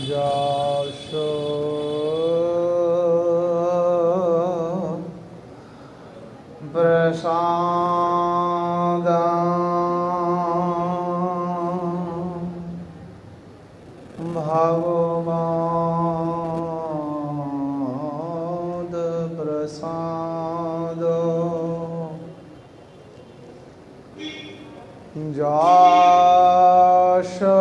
यशो प्रसादं भगवद् प्रसादो यशो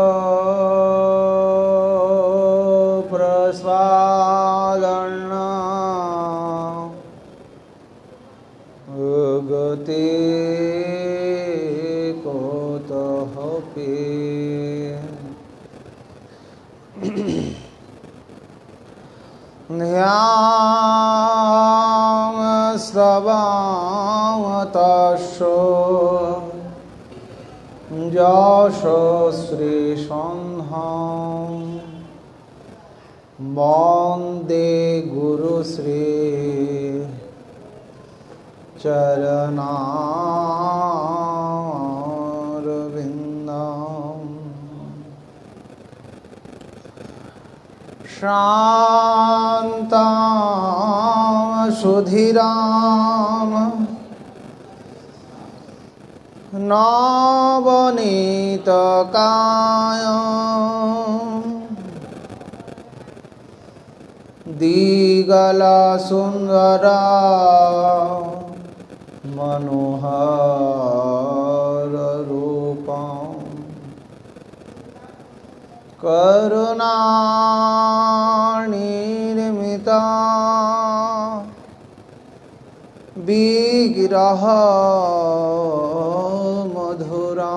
गति कोतोऽपि ध्यानस्तवामतशो यशो श्रीसन्धां वन्दे गुरुश्री चरणारविन्दं शान्तं सुधीरां नवनीतकायं दिगलसुन्दरा मनोहर रूपं करुणानिर्मिता विग्रह मधुरां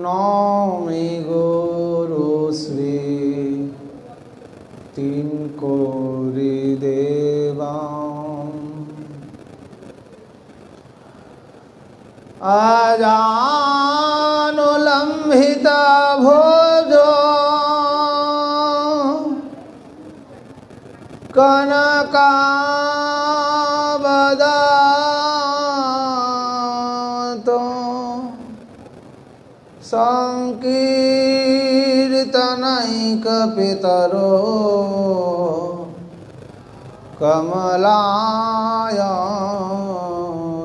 नौमि गुरुश्री तिन्कोरि देवां अजानुलम्बिता भोजो कनकावदातो संकीर्तनैकपितरो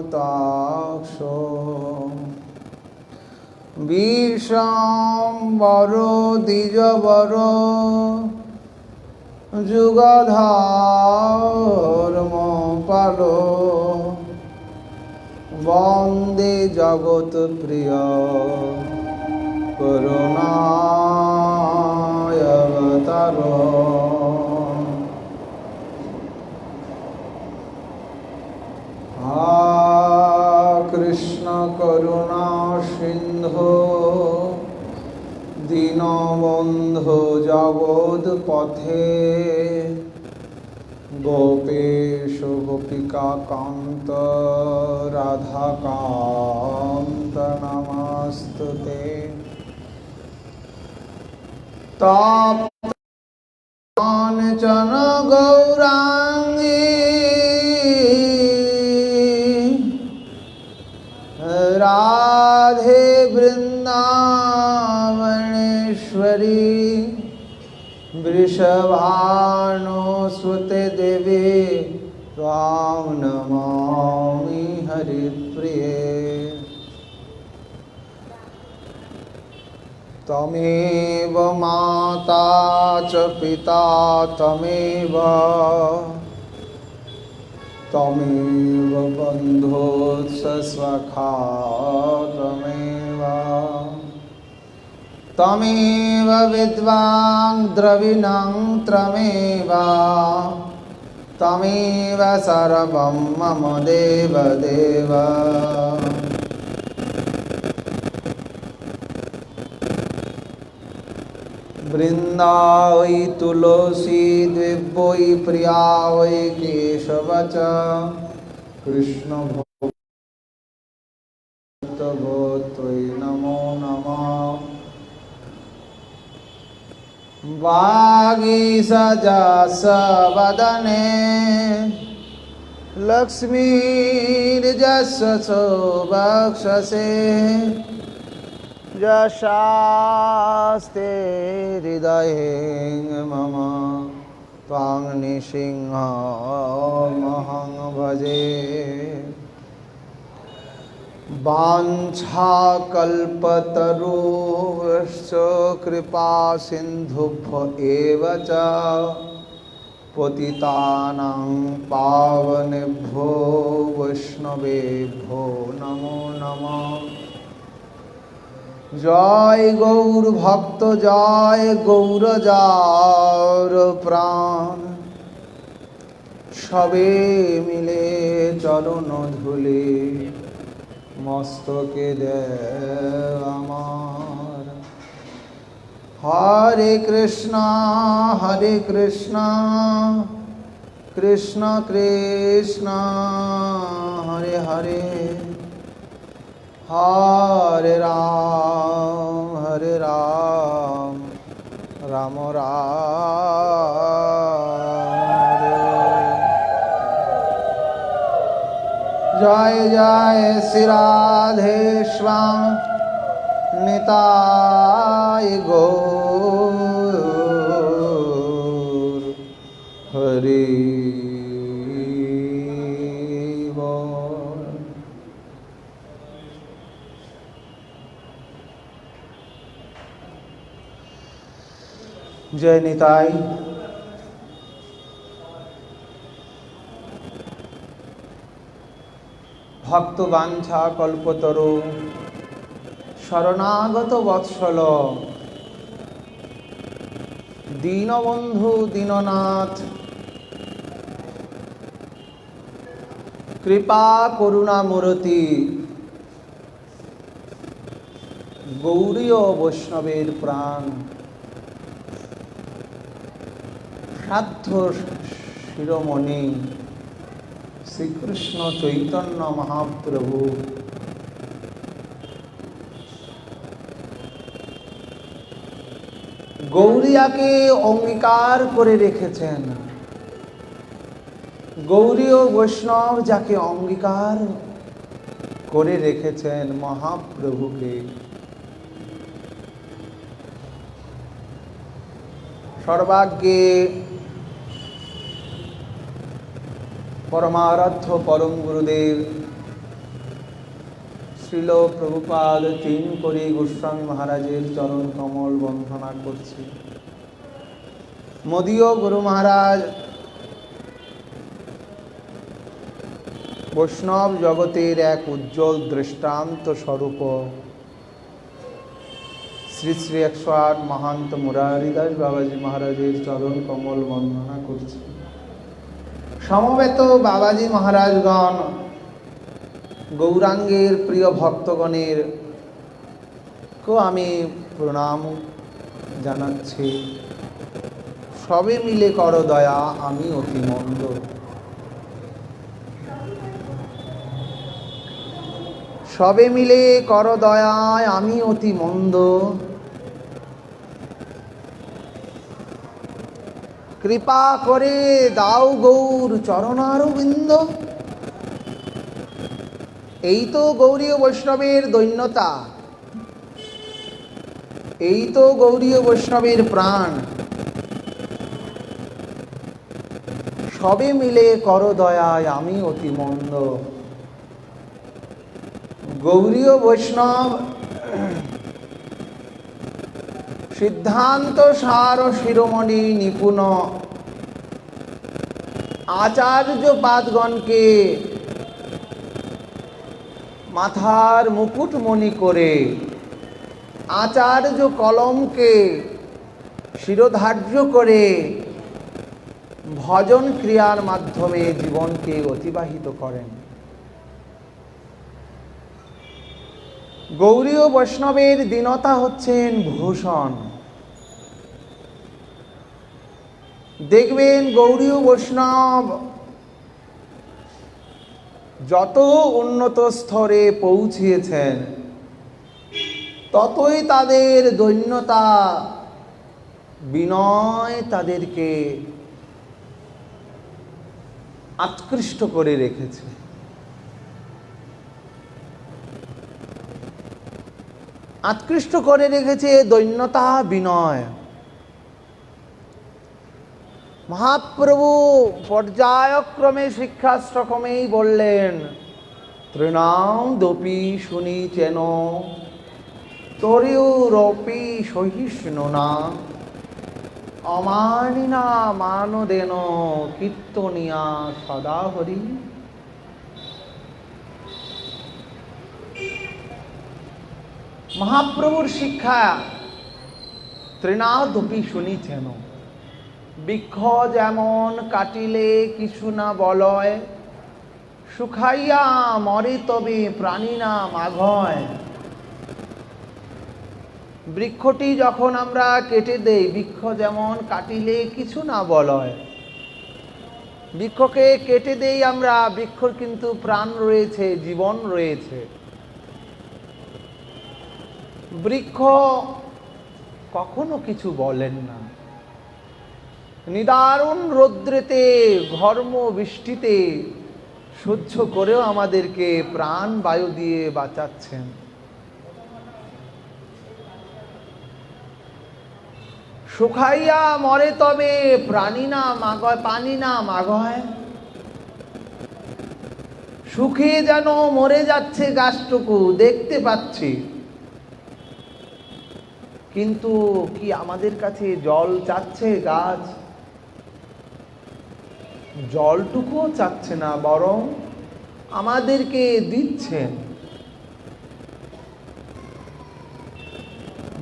कमलायताक्षो विश्वाम्बरो द्विजवरो जुगधर्मपालो वन्दे जगत्प्रिय करुणावतारो कृष्ण करुणा सिंधु दीनबंधु जगत्पथे गोपेश गोपिका कांत राधा कांत नमस्तुते कांचन गौरांगी राधे वृंदावनेश्वरी वृषभानुसुते देवी त्वां नमामि हरिप्रिये त्वमेव माता च पिता त्वमेव त्वमेव बन्धुश्च सखा त्वमेव त्वमेव विद्वान् द्रविणं त्वमेव त्वमेव सर्वं मम देवदेव वृंदावै तुलसी दिव्यै प्रिया वै केशव च कृष्ण भक्तवत्त्वयि नमो नमः वागीसजसवदने लक्ष्मीर्यस्य वक्षसे यशास्ते हृदये मम त्वां नृसिंहमहं भजे। वाञ्छाकल्पतरुश्च कृपा सिन्धुभ्य एव च पतितानां पावनेभ्यो वैष्णवेभ्यो नमो नमः। जय गौर भक्त जय गौर जार प्राण सबे मिले चरण धूले मस्तके देव आमार। हरे कृष्णा कृष्ण कृष्ण हरे हरे हरे राम राम राम जय जय श्री राधेश्याम निताय गौर हरि बोल। जय निताई। भक्त वांछा कल्पतरु शरणागत वत्सल दीनबंधु दीननाथ कृपा करुणामूर्ति गौरीय वैष्णवेर प्राण साध्य शिरोमणि श्रीकृष्ण चैतन्य महाप्रभु गौरियाके अंगीकार करे रेखेছেন। गौरीय वैष्णव जाके अंगीकार करे रेखेছেন महाप्रभुके सर्वाग्गे परमाराध्य परम गुरुदेव श्रील प्रभुपाद तीन कोरी गोस्वामी महाराजेर चरण कमल बंधना करछि। मोदीय गुरु महाराज वैष्णव जगतेर एक उज्जवल दृष्टान्त स्वरूप श्री श्री 108 महंत मुरारीदास बाबाजी महाराजेर चरण कमल बंधना करछि। समवेत बाबाजी महाराजगण गौरांगेर प्रिय भक्तगणेर को आमी प्रणाम जानाচ্ছি। सबे मिले कर दया आमी अति मंद। सबे मिले कर दया आमी अति मंद। कृपा करे दाও गौर चरणारविंद। এই তো গৌরীয় বৈষ্ণবের দৈন্যতা, এই তো গৌরীয় বৈষ্ণবের প্রাণ। সবে মিলে কর দয়ায় আমি অতি মন্দ। গৌরীয় বৈষ্ণব সিদ্ধান্ত সার শিরোমণি নিপুণ आचार्य पादगणके माथार मुकुटमणि करे आचार्य कलमके शिरोधार्य करे भजन क्रियार माध्यमे जीवन के अतिबाहित करें। गौरीय वैष्णवेर दीनता हच्छेन भूषण। देखबेन गौरीय वैष्णव যত উন্নত স্তরে পৌঁছিয়েছেন ততই তাদের দৈন্যতা বিনয় তাদেরকে আকৃষ্ট করে রেখেছে। আকৃষ্ট করে রেখেছে দৈন্যতা বিনয়। মহাপ্রভু পর্যায়ক্রমে শিক্ষাশ্রমেই বললেন, তৃণাম দপি শুনিচেন তরিউরপি সহিষ্ণু না অমানিনা মানদেন কীর্তনিয়া সদা হরি। মহাপ্রভুর শিক্ষা তৃণাদপি শুনিছেন, বৃক্ষ যেমন কাটিলে কিছু না বলয়, শুকাইয়া মরে তবে প্রাণী না মাঘয়। বৃক্ষটি যখন আমরা কেটে দেই, বৃক্ষ যেমন কাটিলে কিছু না বলয়, বৃক্ষকে কেটে দেই আমরা, বৃক্ষর কিন্তু প্রাণ রয়েছে, জীবন রয়েছে। বৃক্ষ কখনো কিছু বলেন না। নিদারুণ রৌদ্রেতে ঘর্ম বৃষ্টিতে সহ্য করেও আমাদেরকে প্রাণ বায়ু দিয়ে বাঁচাচ্ছেন। শুকাইয়া মরে তবে প্রাণী না মাগয়, পানি না মাগয়। শুকিয়ে যেন মরে যাচ্ছে গাছটুকু, দেখতে পাচ্ছি, কিন্তু কি আমাদের কাছে জল চাচ্ছে গাছ? জলটুকুও চাচ্ছে না, বরং আমাদেরকে দিচ্ছেন।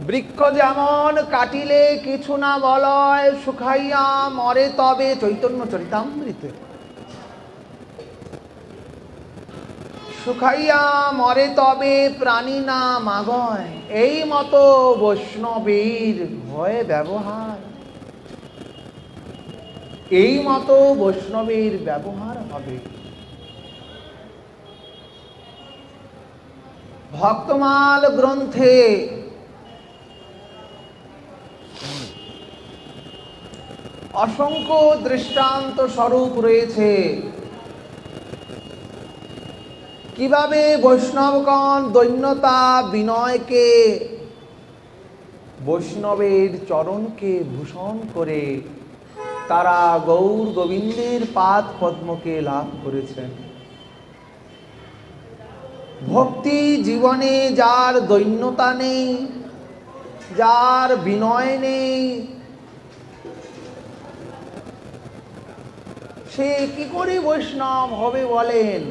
বৃক্ষ যেমন কাটিলে কিছু না বলয়, শুকাইয়া মরে তবে, চৈতন্য চরিতামৃতে, শুকাইয়া মরে তবে প্রাণী না মাগয়। এই মতো বৈষ্ণবীর ভয়ে ব্যবহার, এই মতো বৈষ্ণবের ব্যবহার হবে। ভক্তমাল গ্রন্থে অসংখ্য দৃষ্টান্ত স্বরূপ রয়েছে কিভাবে বৈষ্ণবগণ দৈন্যতা বিনয়কে, বৈষ্ণবের চরণকে ভূষণ করে তারা গৌর গোবিন্দের পাদ পদ্মকে লাভ করেছেন। ভক্তি জীবনে যার দৈন্যতা নেই, যার বিনয় নেই, সে কি করে বৈষ্ণব হবে বলেন?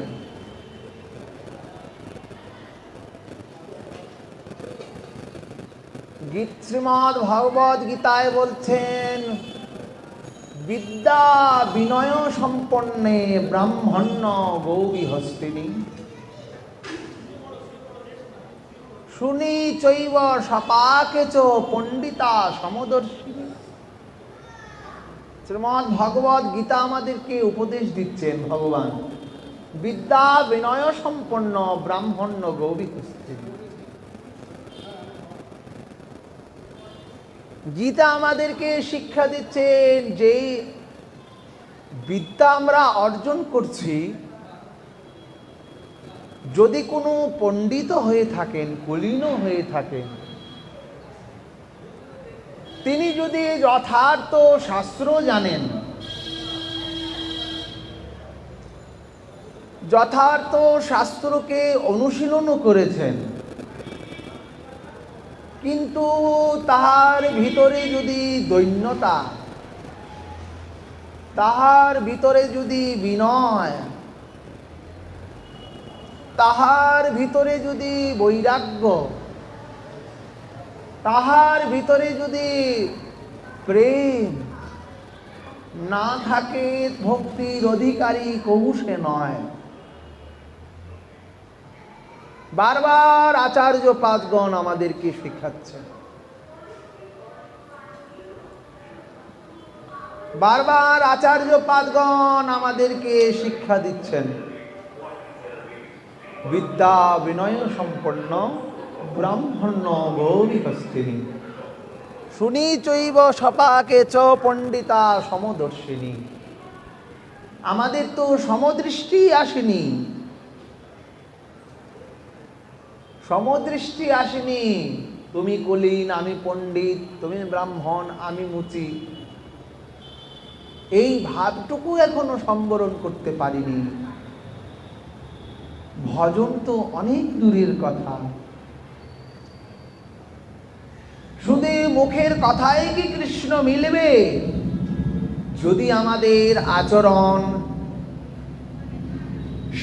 শ্রীমদ্ ভগবদ গীতায় বলছেন, বিদ্যা বিনয় সম্পন্নে ব্রাহ্মণ্য গৌরী হস্তিনী শুনি চৈব সপাকে চ পণ্ডিতা সমদর্শিনী। শ্রীমদ্ ভগবদ গীতা আমাদেরকে উপদেশ দিচ্ছেন ভগবান, বিদ্যা বিনয় সম্পন্ন ব্রাহ্মণ্য গৌরী হস্তিনী। গীতা আমাদেরকে শিক্ষা দিচ্ছেন যে বিদ্যা আমরা অর্জন করছি, যদি কোনো পণ্ডিত হয়ে থাকেন, কুলীন হয়ে থাকেন, তিনি যদি যথার্থ শাস্ত্র জানেন, যথার্থ শাস্ত্রকে অনুশীলনও করেছেন, কিন্তু তাহার ভিতরে যদি দৈন্যতা, তাহার ভিতরে যদি বিনয়, তাহার ভিতরে যদি বৈরাগ্য, তাহার ভিতরে যদি প্রেম না থাকে, ভক্তির অধিকারী কবু সে নয়। বারবার আচার্য পাদগণ আমাদেরকে শিখাচ্ছেন, বারবার আচার্য পাদগণ আমাদেরকে শিক্ষা দিচ্ছেন, বিদ্যা বিনয় সম্পন্ন ব্রাহ্মণ্য গৌরী হস্তিনী শুনি চৈব সপাকে চ পণ্ডিতা সমদর্শিনী। আমাদের তো সমদৃষ্টি আসেনি, সমদৃষ্টি আসেনি। তুমি কুলীন, আমি পণ্ডিত, তুমি ব্রাহ্মণ, আমি মুচি, এই ভাবটুকু এখনো সম্বরণ করতে পারিনি। ভজন তো অনেক দূরের কথা। শুধু মুখের কথায় কি কৃষ্ণ মিলবে? যদি আমাদের আচরণ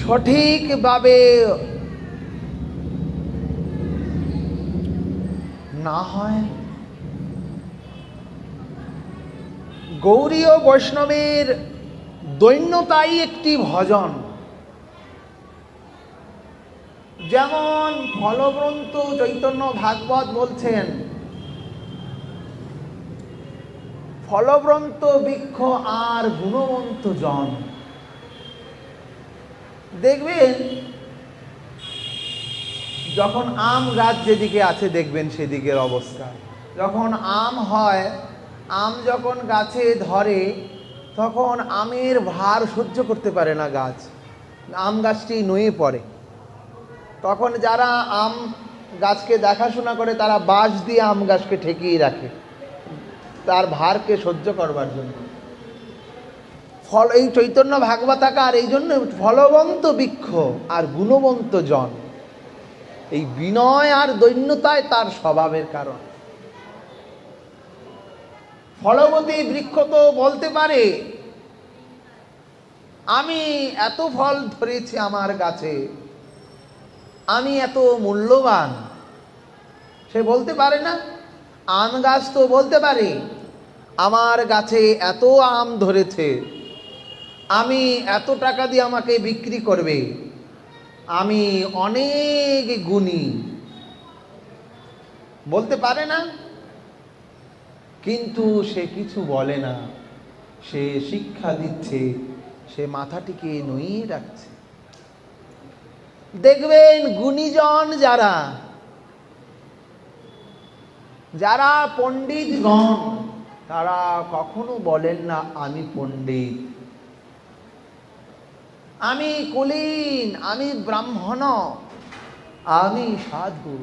সঠিকভাবে না হয়। গৌড়ীয় বৈষ্ণবের দৈন্যতাই একটি ভজন। যেমন ফলব্রন্ত চৈতন্য ভাগবত বলছেন, ফলব্রন্ত বৃক্ষ আর গুণবন্ত জন। দেখবেন যখন আম গাছ যেদিকে আছে দেখবেন সেদিকের অবস্থা। যখন আম হয়, আম যখন গাছে ধরে তখন আমের ভার সহ্য করতে পারে না গাছ, আম গাছটি নুয়ে পড়ে। তখন যারা আম গাছকে দেখাশোনা করে তারা বাঁশ দিয়ে আম গাছকে ঠেকিয়ে রাখে তার ভারকে সহ্য করবার জন্য। ফল এই চৈতন্য ভাগবতাকার এই জন্য ফলবন্ত বৃক্ষ আর গুণবন্ত জন, এই বিনয় আর দৈন্যতায় তার স্বভাবের কারণ। ফলবতী বৃক্ষ তো বলতে পারে আমি এত ফল ধরেছি আমার গাছে, আমি এত মূল্যবান, সে বলতে পারে না? আম গাছ তো বলতে পারে আমার গাছে এত আম ধরেছে, আমি এত টাকা দিয়ে আমাকে বিক্রি করবে, আমি অনেক গুণী, বলতে পারে না? কিন্তু সে কিছু বলে না, সে শিক্ষা দিচ্ছে, সে মাথাটিকে নুইয়ে রাখছে। দেখবেন গুণীজন যারা যারা পণ্ডিতগণ তারা কখনো বলেন না আমি পণ্ডিত, আমি কুলীন, আমি ব্রাহ্মণ, আমি সাধু,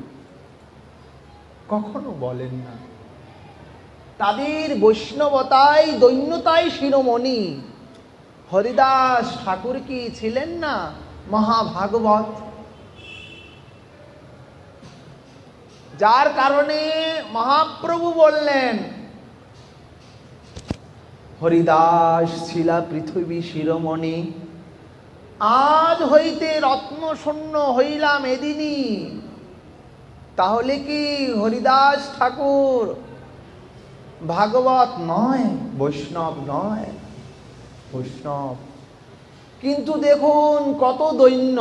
কখনো বলেন না। তাদের বৈষ্ণবতায় দৈন্যতায় শিরোমণি। হরিদাস ঠাকুর কি ছিলেন না মহাভাগবত? যার কারণে মহাপ্রভু বললেন হরিদাস ছিলা পৃথিবী শিরোমণি, আজ হইতে রত্ন শূন্য হইলাম এদিনই। তাহলে কি হরিদাস ঠাকুর ভাগবত নয়, বৈষ্ণব নয়? বৈষ্ণব। কিন্তু দেখুন কত দৈন্য,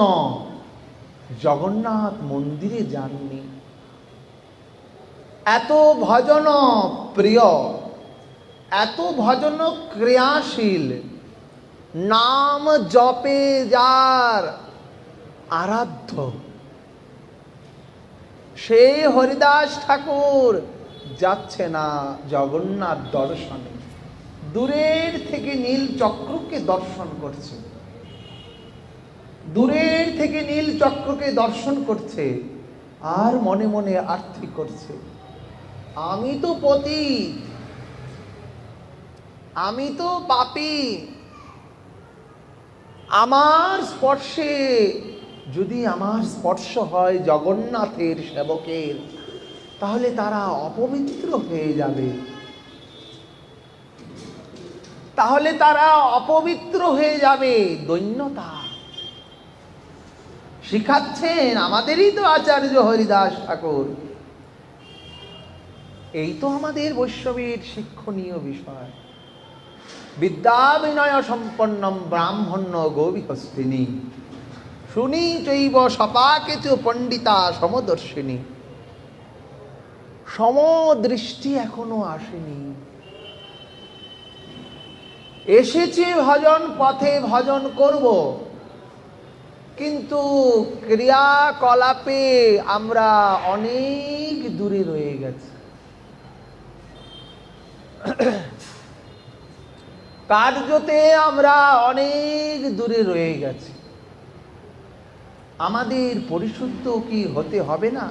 জগন্নাথ মন্দিরে যাননি, এত ভজন প্রিয়, এত ভজন ক্রিয়াশীল, নাম জপে যার আরাধ্য, সেই হরিদাস ঠাকুর যাচ্ছে না জগন্নাথ দর্শনে, দূরের থেকে নীল চক্রকে দর্শন করছে, দূরের থেকে নীল চক্রকে দর্শন করছে, আর মনে মনে আরতি করছে, আমি তো পতিত, আমি তো পাপী, আমার স্পর্শে যদি আমার স্পর্শ হয় জগন্নাথের সেবকের, তাহলে তারা অপবিত্র হয়ে যাবে, তাহলে তারা অপবিত্র হয়ে যাবে। দৈন্যতা শিখাচ্ছেন আমাদেরই তো আচার্য হরিদাস ঠাকুর। এই তো আমাদের বৈষ্ণবের শিক্ষণীয় বিষয়। বিদ্যা বিনয় সম্পন্নম ব্রাহ্মণ্য গোবিহস্তিনী, শুনি চৈব সপাকেচ পণ্ডিতা সমদর্শিনী। সমদৃষ্টি এখনো আসেনি। এসেছে ভজন পথে, ভজন করব, কিন্তু ক্রিয়াকলাপে আমরা অনেক দূরে রয়ে গেছি। কার্যতে আমরা অনেক দূরে রয়ে গেছি। আমাদের পরিশুদ্ধ কি হতে হবে না?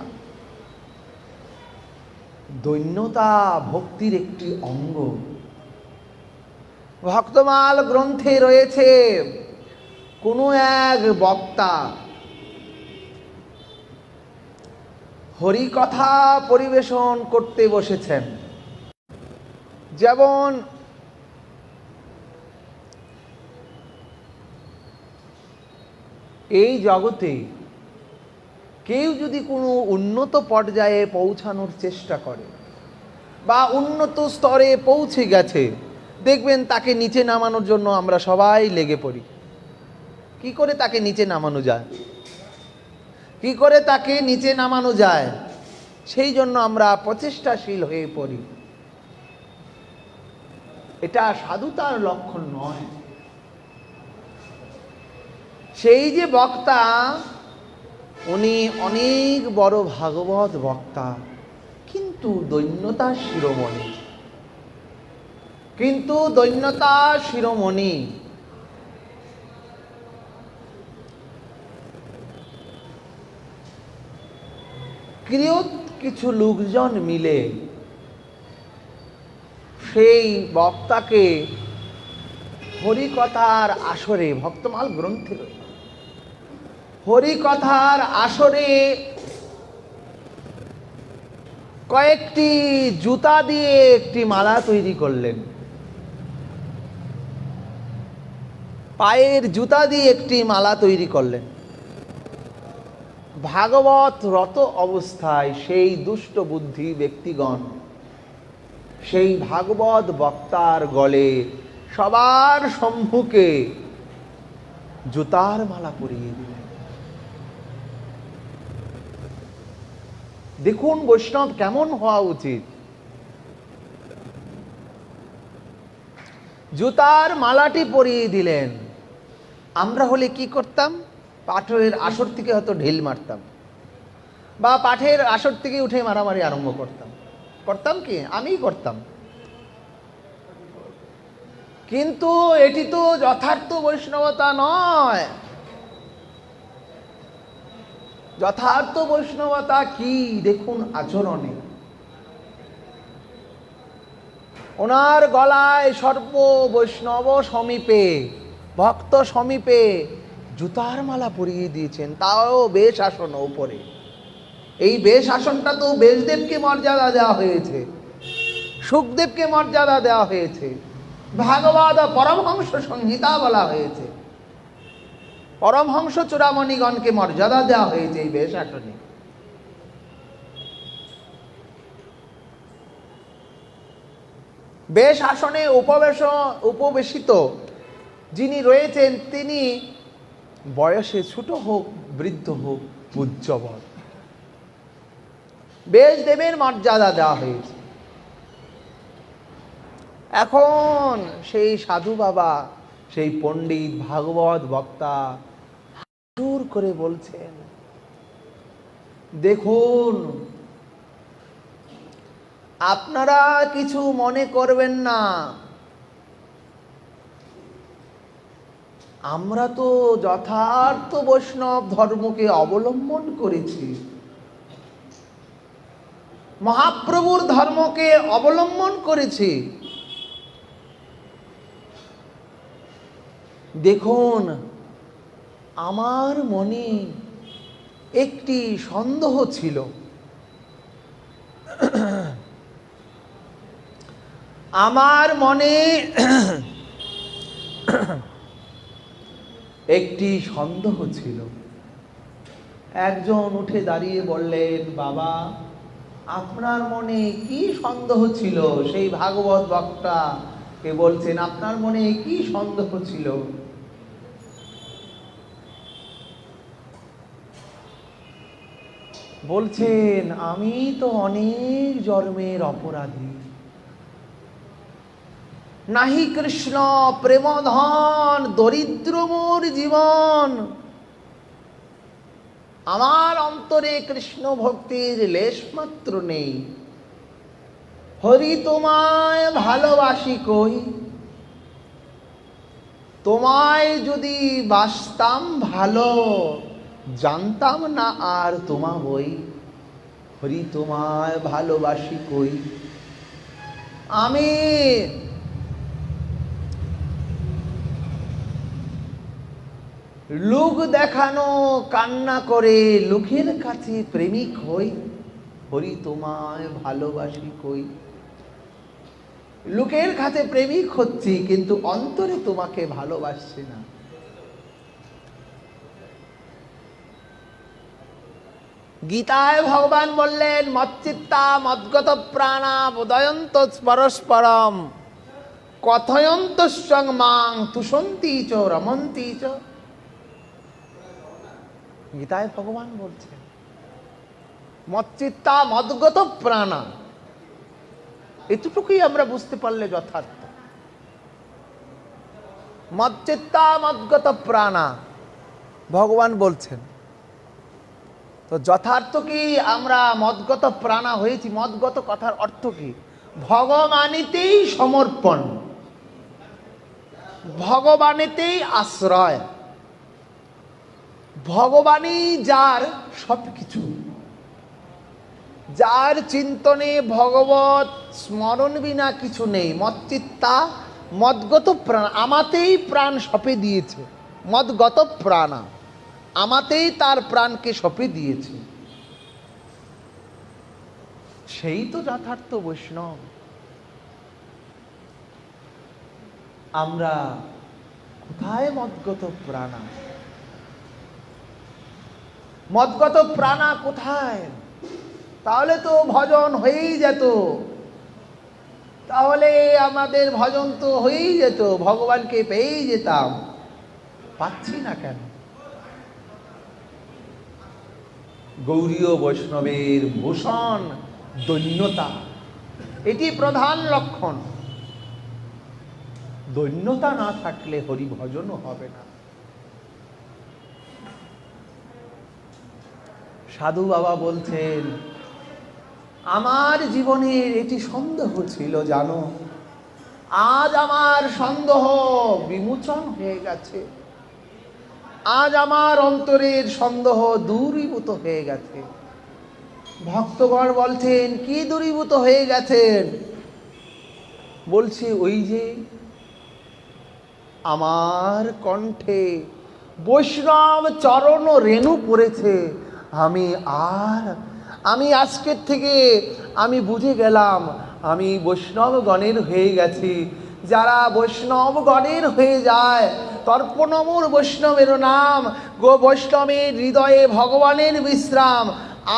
দৈন্যতা ভক্তির একটি অঙ্গ। ভক্তমাল গ্রন্থে রয়েছে, কোনো এক বক্তা হরিকথা পরিবেশন করতে বসেছেন। যেমন এই জগতে কেউ যদি কোনো উন্নত পর্যায়ে পৌঁছানোর চেষ্টা করে বা উন্নত স্তরে পৌঁছে গেছে, দেখবেন তাকে নিচে নামানোর জন্য আমরা সবাই লেগে পড়ি। কি করে তাকে নিচে নামানো যায়, কি করে তাকে নিচে নামানো যায়, সেই জন্য আমরা প্রচেষ্টাশীল হয়ে পড়ি। এটা সাধুতার লক্ষণ নয়। সেই যে বক্তা, উনি অনেক বড় ভাগবত বক্তা, কিন্তু দৈন্যতা শিরোমণি, কিন্তু দৈন্যতা শিরোমণি। কিয়ৎ কিছু লোকজন মিলে সেই বক্তাকে হরিকথার আসরে, ভক্তমাল গ্রন্থে হরিকথার আসরে কয়েকটি জুতা দিয়ে একটি মালা তৈরি করলেন। পায়ের জুতা দিয়ে একটি মালা তৈরি করলেন। ভাগবত রত অবস্থায় সেই দুষ্ট বুদ্ধি ব্যক্তিগণ সেই ভাগবত বক্তার গলে সবার সম্মুখে জুতার মালা পরিয়ে দিলেন। দেখুন বৈষ্ণব কেমন হওয়া উচিত। জুতার মালাটি পরিয়ে দিলেন। আমরা হলে কি করতাম? পাঠের আসর থেকে হয়তো ঢিল মারতাম, বা পাঠের আসর থেকে উঠে মারামারি আরম্ভ করতাম। করতাম কি? আমিই করতাম। কিন্তু এটি তো যথার্থ বৈষ্ণবতা নয়। যথার্থ বৈষ্ণবতা কি দেখুন আচরণে। ওনার গলায় সর্ব বৈষ্ণব সমীপে, ভক্ত সমীপে জুতার মালা পরিয়ে দিয়েছেন, তাও বেশ আসন উপরে। এই বেশ আসনটা তো বেশদেবকে মর্যাদা দেওয়া হয়েছে, সুখদেবকে মর্যাদা দেওয়া হয়েছে, ভাগবত পরমহংস সংহিতা বলা হয়েছে, পরমহংস চূড়ামণিগণকে মর্যাদা দেওয়া হয়েছে এই বেশ আসনে। বেশ আসনে উপবেশিত যিনি রয়েছেন, তিনি বয়সে ছোট হোক, বৃদ্ধ হোক, উজ্জ্বল, বেশ দেবের মর্যাদা দেওয়া হয়েছে। এখন সেই সাধু বাবা, সেই পণ্ডিত ভাগবত বক্তা জোর করে বলছেন, দেখুন আপনারা কিছু মনে করবেন না, আমরা তো যথার্থ বৈষ্ণব ধর্মকে অবলম্বন করেছি, মহাপ্রভুর ধর্মকে অবলম্বন করেছি। দেখুন আমার মনে একটি সন্দেহ ছিল, আমার মনে একটি সন্দেহ ছিল। একজন উঠে দাঁড়িয়ে বললেন, বাবা আপনার মনে কি সন্দেহ ছিল? সেই ভাগবত বক্তা কে বলছেন, আপনার মনে কি সন্দেহ ছিল? বলছেন, আমি তো অনেক জন্মের অপরাধী, নাহি কৃষ্ণ প্রেমধন, দরিদ্র মোর জীবন। আমার অন্তরে কৃষ্ণ ভক্তির লেশ মাত্র নেই। হরি তোমায় ভালোবাসি কই, তোমায় যদি বাসতাম ভালো, জানতাম না আর তোমা বই, হরি তোমায় ভালোবাসি কই। আমি লোক দেখানো কান্না করে লোকের কাছে প্রেমিক হই, হরি তোমায় ভালোবাসি কই। লোকের কাছে প্রেমিক হচ্ছি কিন্তু অন্তরে তোমাকে ভালোবাসছি না। গীতায় ভগবান বললেন, মচ্চিত্তা মদ্গত প্রাণা বোধয়ন্ত পরস্পরম কথয়ন্ত সং মাং তুষন্তি চ রমন্তি চ। গীতায় ভগবান বলছেন মচ্চিত্তা মদ্গত প্রাণা, এতটুকুই আমরা বুঝতে পারলে যথার্থ। মচ্চিত্তা মদ্গত প্রাণা ভগবান বলছেন, তো যথার্থ কি আমরা মদগত প্রাণা হয়েছি? মদগত কথার অর্থ কি? ভগবানেতেই সমর্পণ, ভগবানেতেই আশ্রয়, ভগবানই যার সবকিছু, যার চিন্তনে ভগবত স্মরণ বিনা কিছু নেই। মচ্চিত্তা মদগত প্রাণ, আমাতেই প্রাণ সঁপে দিয়েছে। মদগত প্রাণা, আমাতেই তার প্রাণকে সঁপে দিয়েছে। সেই তো যথার্থ বৈষ্ণব। আমরা কোথায় মদগত প্রাণা? মদগত প্রাণা কোথায়? তাহলে তো ভজন হয়েই যেত, তাহলে আমাদের ভজন তো হয়েই যেত, ভগবানকে পেয়েই যেতাম। পাচ্ছি না কেন? গৌরীয় বৈষ্ণবের ভূষণ দৈন্যতা, এটি প্রধান লক্ষণ। দৈন্যতা না থাকলে হরি ভজনও হবে না। সাধু বাবা বলছেন, আমার জীবনের এটি সন্দেহ ছিল জানো, আজ আমার সন্দেহ বিমোচন হয়ে গেছে। আজ আমার অন্তরের সন্দেহ দূরীভূত হয়ে গেছে। ভক্তগণ বলছেন, কি দূরীভূত হয়ে গেছেন? বলছে, ওই যে আমার কণ্ঠে বৈষ্ণব চরণ রেণু পড়েছে। আমি আজকের থেকে আমি বুঝে গেলাম আমি বৈষ্ণবগণের হয়ে গেছি। যারা বৈষ্ণবগণের হয়ে যায়, তর্পণমূর বৈষ্ণবের নাম, গো বৈষ্ণবের হৃদয়ে ভগবানের বিশ্রাম।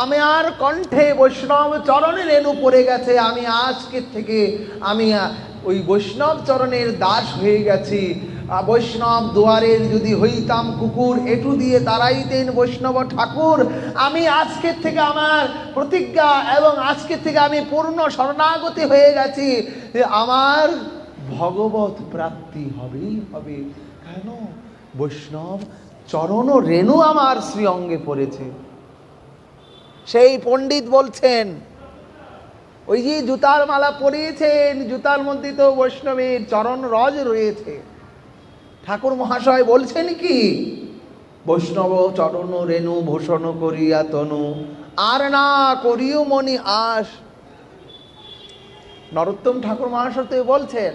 আমার কণ্ঠে বৈষ্ণব চরণের রেণু পড়ে গেছে। আমি আজকের থেকে আমি ওই বৈষ্ণব চরণের দাস হয়ে গেছি। বৈষ্ণব দুয়ারের যদি হইতাম কুকুর, এটু দিয়ে তাড়াইতেন বৈষ্ণব ঠাকুর। আমি আজকের থেকে আমার প্রতিজ্ঞা এবং আজকের থেকে আমি পূর্ণ শরণাগতি হয়ে গেছি যে আমার ভগবত প্রাপ্তি হবেই হবে। কেন? বৈষ্ণব চরণ রেণু আমার শ্রী অঙ্গে পড়েছে। সেই পণ্ডিত বলছেন, ওই যে জুতার মালা পরিয়েছেন, জুতার মধ্যে তো বৈষ্ণবের চরণ রজ রয়েছে। ঠাকুর মহাশয় বলছেন কি, বৈষ্ণব চরণ রেণু ভূষণ করিয়া তনু, আর না করিও মনি আস। নরোত্তম ঠাকুর মহাশয় তো বলছেন,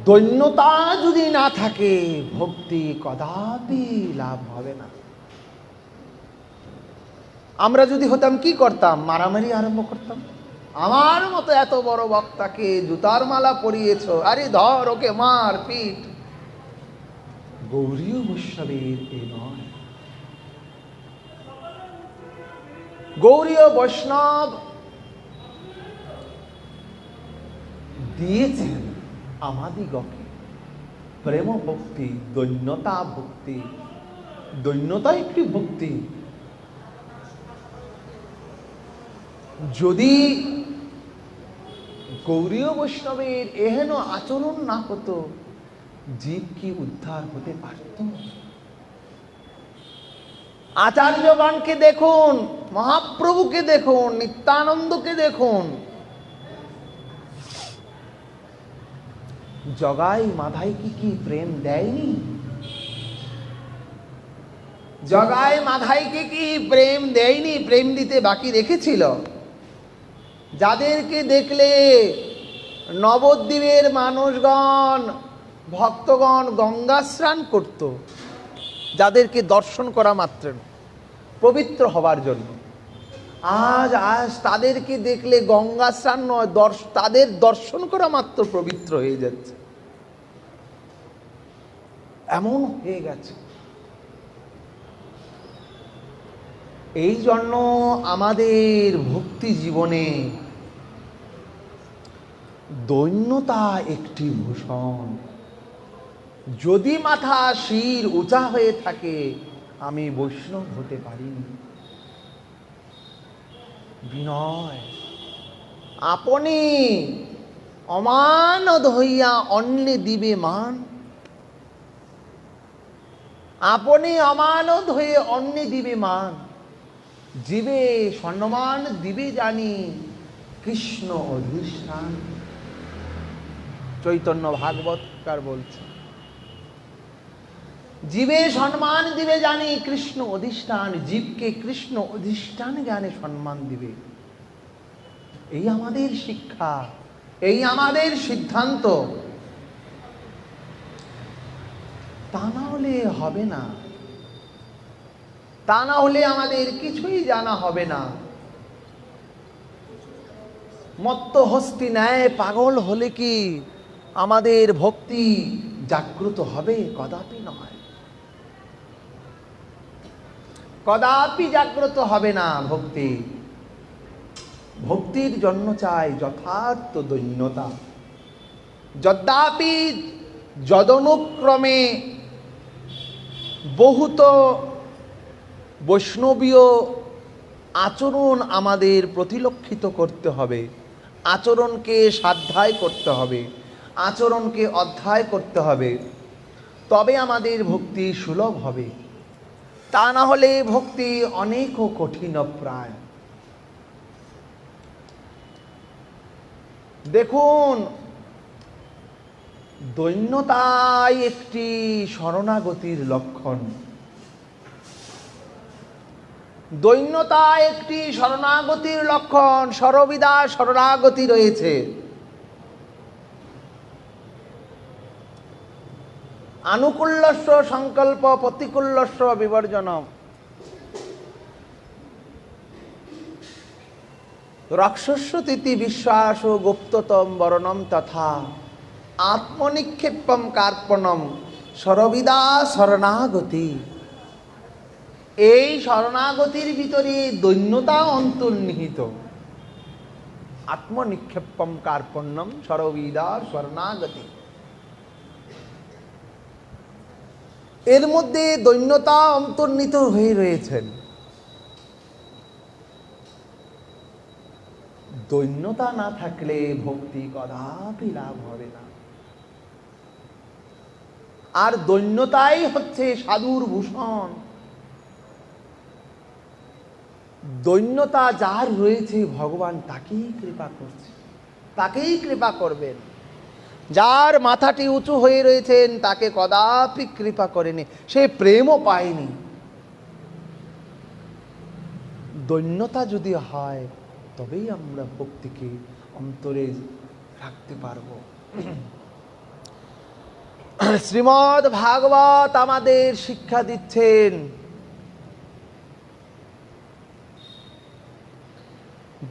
দৈন্যতা যদি না থাকে ভক্তি কদাপি লাভ হবে না। আমরা যদি হতাম কি করতাম? মারামারি আরম্ভ করতাম। আমার মতো এত বড় বক্তাকে জুতার মালা পরিয়েছ, আরে ধর ওকে মার পিট। গৌরীয় বৈষ্ণবের এ নয়। গৌরীয় বৈষ্ণব দিয়েছেন আমাদিগকে প্রেম ভক্তি, দৈন্যতা ভক্তি। দৈন্যতা একটি ভক্তি। যদি গৌরীয় বৈষ্ণবের এহেন আচরণ না হতো, জীব কি উদ্ধার হতে পারত? আচার্যগণকে দেখুন, মহাপ্রভুকে দেখুন, নিত্যানন্দকে দেখুন, জগাই মাধাই কি প্রেম দেয়নি? জগাই মাধাইকে কি প্রেম দেয়নি? প্রেম দিতে বাকি রেখেছিল। যাদেরকে দেখলে নবদ্বীপের মানুষগণ, ভক্তগণ গঙ্গা স্নান করত, যাদেরকে দর্শন করা মাত্র পবিত্র হবার জন্য, আজ তাদেরকে দেখলে গঙ্গা স্নান নয়, তাদের দর্শন করা মাত্র পবিত্র হয়ে যাচ্ছে। এমন হয়ে গেছে। এই জন্য আমাদের ভক্তি জীবনে দৈন্যতা একটি ভূষণ। যদি মাথা শির উঁচা হয়ে থাকে, আমি বৈষ্ণব হতে পারিনি। বিনয়, আপনি অমানদ হইয়া অন্যে দিবে মান। আপনি অমানদ হয়ে অন্যে দিবে মান, জীবে সম্মান দিবে জানি কৃষ্ণ অধিষ্ঠান। চৈতন্য ভাগবতকার বলছে, জীবে সম্মান দিবে জানি কৃষ্ণ অধিষ্ঠান, জীবকে কৃষ্ণ অধিষ্ঠান জ্ঞানে সম্মান দিবে। এই আমাদের শিক্ষা, এই আমাদের সিদ্ধান্ত। তা না হলে হবে না, তা না হলে আমাদের কিছুই জানা হবে না। মত্ত হস্তি ন্যায় পাগল হলে কি আমাদের ভক্তি জাগ্রত হবে? কদাপি নয়, কদাপি জাগ্রত হবে না ভক্তি। ভক্তির জন্য চাই যথার্থ দৈন্যতা। যদ্যাপি যদনুক্রমে বহুত বৈষ্ণবীয় আচরণ আমাদের প্রতিলক্ষিত করতে হবে, আচরণকে স্বাধ্যায় করতে হবে, আচরণকে অধ্যায় করতে হবে, তবে আমাদের ভক্তি সুলভ হবে। তা না হলে ভক্তি অনেক কঠিন প্রায়। দেখুন, দৈন্যতাই একটি শরণাগতির লক্ষণ। দৈন্যতা একটি শরণাগতির লক্ষণ। সর্ববিধা শরণাগতি রয়েছে। আনুকূল্যস্য সংকল্প, প্রতিকূল্যস্য বিবর্জনম। রক্ষস্য তিথি বিশ্বাস গুপ্ততম বরণম তথা আত্মনিক্ষেপম কার্পণম সর্ববিধা শরণাগতি। এই শরণাগতির ভিতরে দৈন্যতা অন্তর্নিহিত। আত্মনিক্ষেপম কার্পণ্যম সর্ববিধা শরণাগতি, এর মধ্যে দৈন্যতা অন্তর্নিহিত হয়ে রয়েছেন। দৈন্যতা না থাকলে ভক্তি কদাপি লাভ হবে না। আর দৈন্যতাই হচ্ছে সাধুর ভূষণ। দৈন্যতা যার রয়েছে, ভগবান তাকেই কৃপা করছে, তাকেই কৃপা করবেন। যার মাথাটি উঁচু হয়ে রয়েছেন তাকে কদাপি কৃপা করেনি, সে প্রেমও পায়নি। দৈন্যতা যদি হয় তবেই আমরা ভক্তিকে অন্তরে রাখতে পারব। শ্রীমদ্ ভাগবত আমাদের শিক্ষা দিচ্ছেন,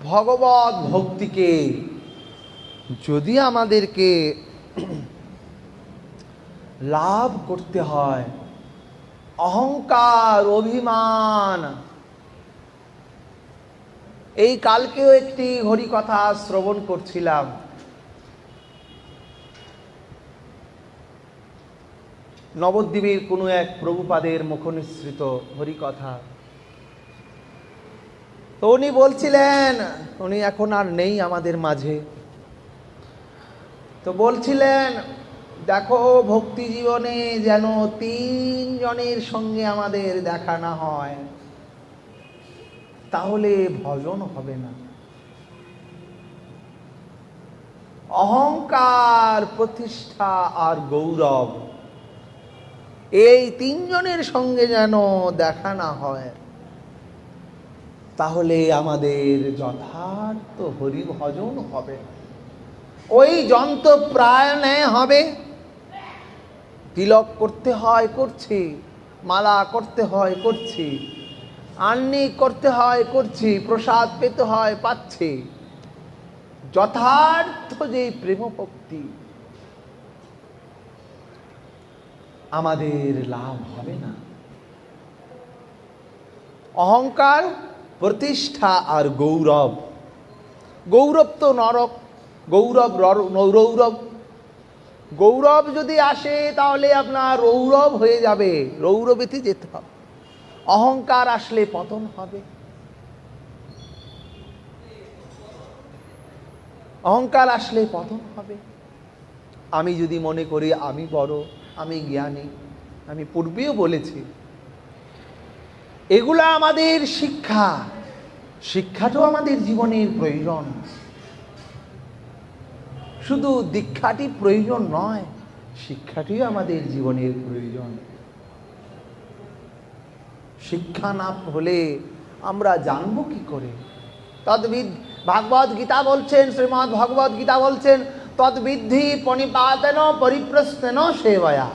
ভগবত ভক্তিকে যদি আমাদেরকে লাভ করতে হয়, অহংকার অভিমান। এই কালকেও একটি হরিকথা শ্রবণ করছিলাম। নবদ্বীপের কোনো এক প্রভুপাদের মুখনিসৃত হরিকথা। তো উনি বলছিলেন, উনি এখন আর নেই আমাদের মাঝে, তো বলছিলেন, দেখো ভক্তি জীবনে যেন 3 জনের সঙ্গে আমাদের দেখা না হয়, তাহলে ভজন হবে না। অহংকার, প্রতিষ্ঠা আর গৌরব, এই তিনজনের সঙ্গে যেন দেখা না হয়, তাহলে আমাদের যথার্থ হরি ভজন হবে। ওই যন্ত্রপ্রাণে হবে। তিলক করতে হয় করছি, মালা করতে হয় করছি, আন্নি করতে হয় করছি, প্রসাদ পেতে হয় পাচ্ছি, যথার্থ যে প্রেম ভক্তি আমাদের লাভ হবে না। অহংকার, প্রতিষ্ঠা আর গৌরব। গৌরব তো নরক, গৌরব রৌরব। গৌরব যদি আসে তাহলে আপনার রৌরব হয়ে যাবে, রৌরবেতে যেতে হবে। অহংকার আসলে পতন হবে। অহংকার আসলে পতন হবে। আমি যদি মনে করি আমি বড়, আমি জ্ঞানী, আমি পূর্বেও বলেছি, এগুলা আমাদের শিক্ষা। শিক্ষাটাও আমাদের জীবনের প্রয়োজন। শুধু দীক্ষাটি প্রয়োজন নয়, শিক্ষাটিও আমাদের জীবনের প্রয়োজন। শিক্ষা না হলে আমরা জানবো কি করে? তদ্বিদ ভাগবত গীতা বলছেন, শ্রীমদ্ ভগবত গীতা বলছেন, তদ্বিদ্ধি পণিপাতেন পরিপ্রশ্নেন সেবয়া।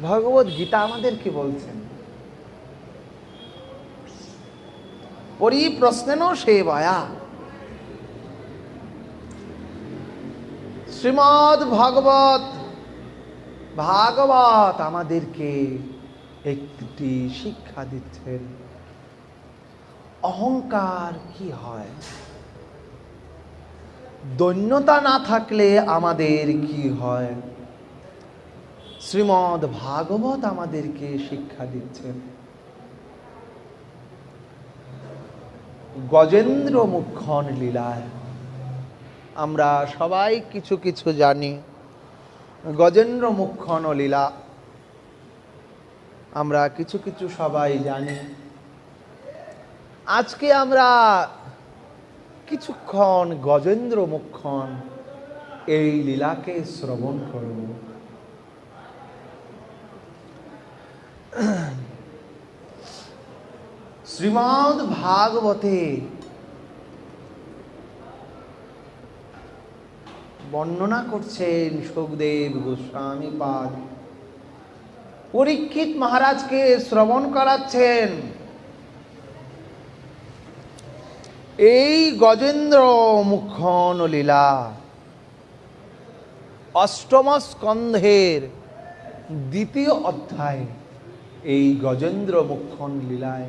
ভগবত গীতা আমাদেরকে বলছেন পরিপ্রশ্নেন সেবয়া। শ্রীমদ্ ভাগবত আমাদেরকে একটি শিক্ষা দিচ্ছেন। অহংকার কি হয়, দৈন্যতা না থাকলে আমাদের কি হয়, শ্রীমদ্ ভাগবত আমাদেরকে শিক্ষা দিচ্ছেন। গজেন্দ্র মুখ্যন লীলায় আমরা সবাই কিছু কিছু জানি। গজেন্দ্র মুখ্যন লীলা আমরা কিছু কিছু সবাই জানি। আজকে আমরা কিছুক্ষণ গজেন্দ্র মুখ্যন এই লীলাকে শ্রবণ করব। শ্রীমদ্ ভাগবতে বর্ণনা করছেন সুখদেব গোস্বামী পাদ, পরীক্ষিত মহারাজকে শ্রবণ করাচ্ছেন। এই গজেন্দ্র মুখ্যন লীলা অষ্টম স্কন্ধের দ্বিতীয় অধ্যায়। এই গজেন্দ্র মুখ্যন লীলায়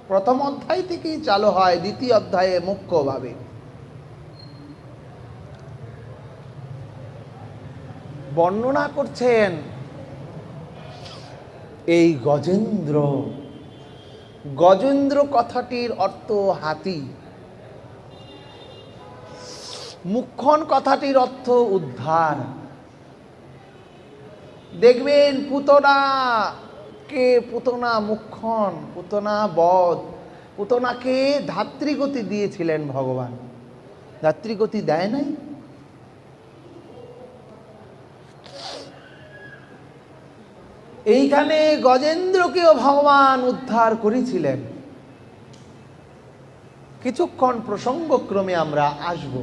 প্রথম অধ্যায় থেকেই চালু হয়, দ্বিতীয় অধ্যায়ে মুখ্যভাবে বর্ণনা করছেন এই গজেন্দ্র। গজেন্দ্র কথাটির অর্থ হাতি, মুখ্যন কথাটির অর্থ উদ্ধার। দেখবেন পুতনা মুখ্যন, পুতনা বধ, পুতনাকে ধাত্রীগতি দিয়েছিলেন ভগবান। ধাত্রীগতি দেয় নাই? এইখানে গজেন্দ্রকেও ভগবান উদ্ধার করেছিলেন। কিছুক্ষণ প্রসঙ্গক্রমে আমরা আসব।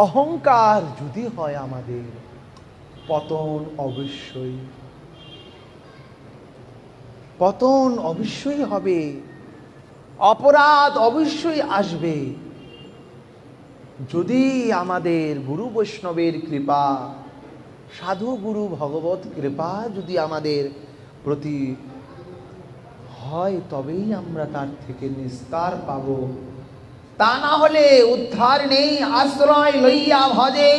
অহংকার যদি হয় আমাদের, পতন অবশ্যই হবে, অপরাধ অবশ্যই আসবে। যদি আমাদের গুরু বৈষ্ণবের কৃপা, সাধু গুরু ভগবত কৃপা যদি আমাদের প্রতি হয়, তবেই আমরা তার থেকে নিস্তার পাব। তা না হলে উদ্ধার নেই। আশ্রয় লইয়া ভজে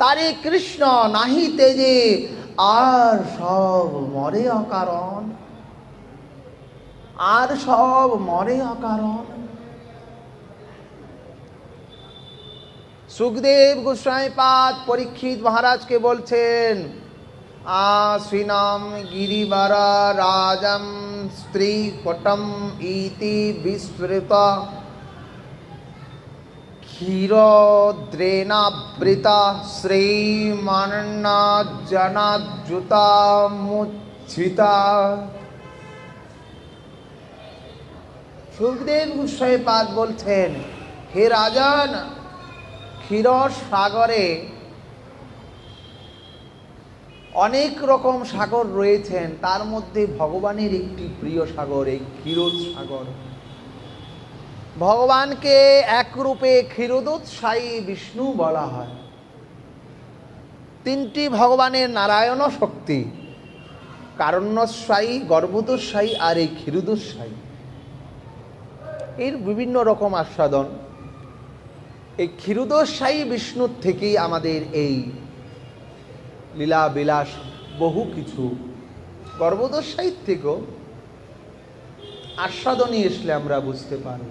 তারে কৃষ্ণ নাহি তেজে, আর সব মরে অকারণ, আর সব মরে অকারণ। সুখদেব গোস্বামী পাদ পরীক্ষিত মহারাজকে বলছেন, আশ্বিনাম গিরিবরা রাজম স্ত্রী কটম ইতি বিস্মৃত ক্ষীরদ্রেণাবৃতা শ্রীমান্নাজ্জনাজ্জুতা মুচ্ছিতা। সুখদেব গোস্বামীপাদ বলছেন, হে রাজন, ক্ষীর সাগরে অনেক রকম সাগর রয়েছেন, তার মধ্যে ভগবানের একটি প্রিয় সাগর এই ক্ষীরোদ সাগর। ভগবানকে একরূপে ক্ষীরোদোৎসায়ী বিষ্ণু বলা হয়। তিনটি ভগবানের নারায়ণ শক্তি, কারণ্যস্বায়ী, গর্ভোদস্বায়ী আর এই ক্ষীরোদস্বায়ী। এর বিভিন্ন রকম আস্বাদন। এই ক্ষীরোদস্বায়ী বিষ্ণুর থেকেই আমাদের এই লীলা বিলাস বহু কিছু, গর্ভোদস্বায়ীর থেকেও আস্বাদনে আসলে আমরা বুঝতে পারব।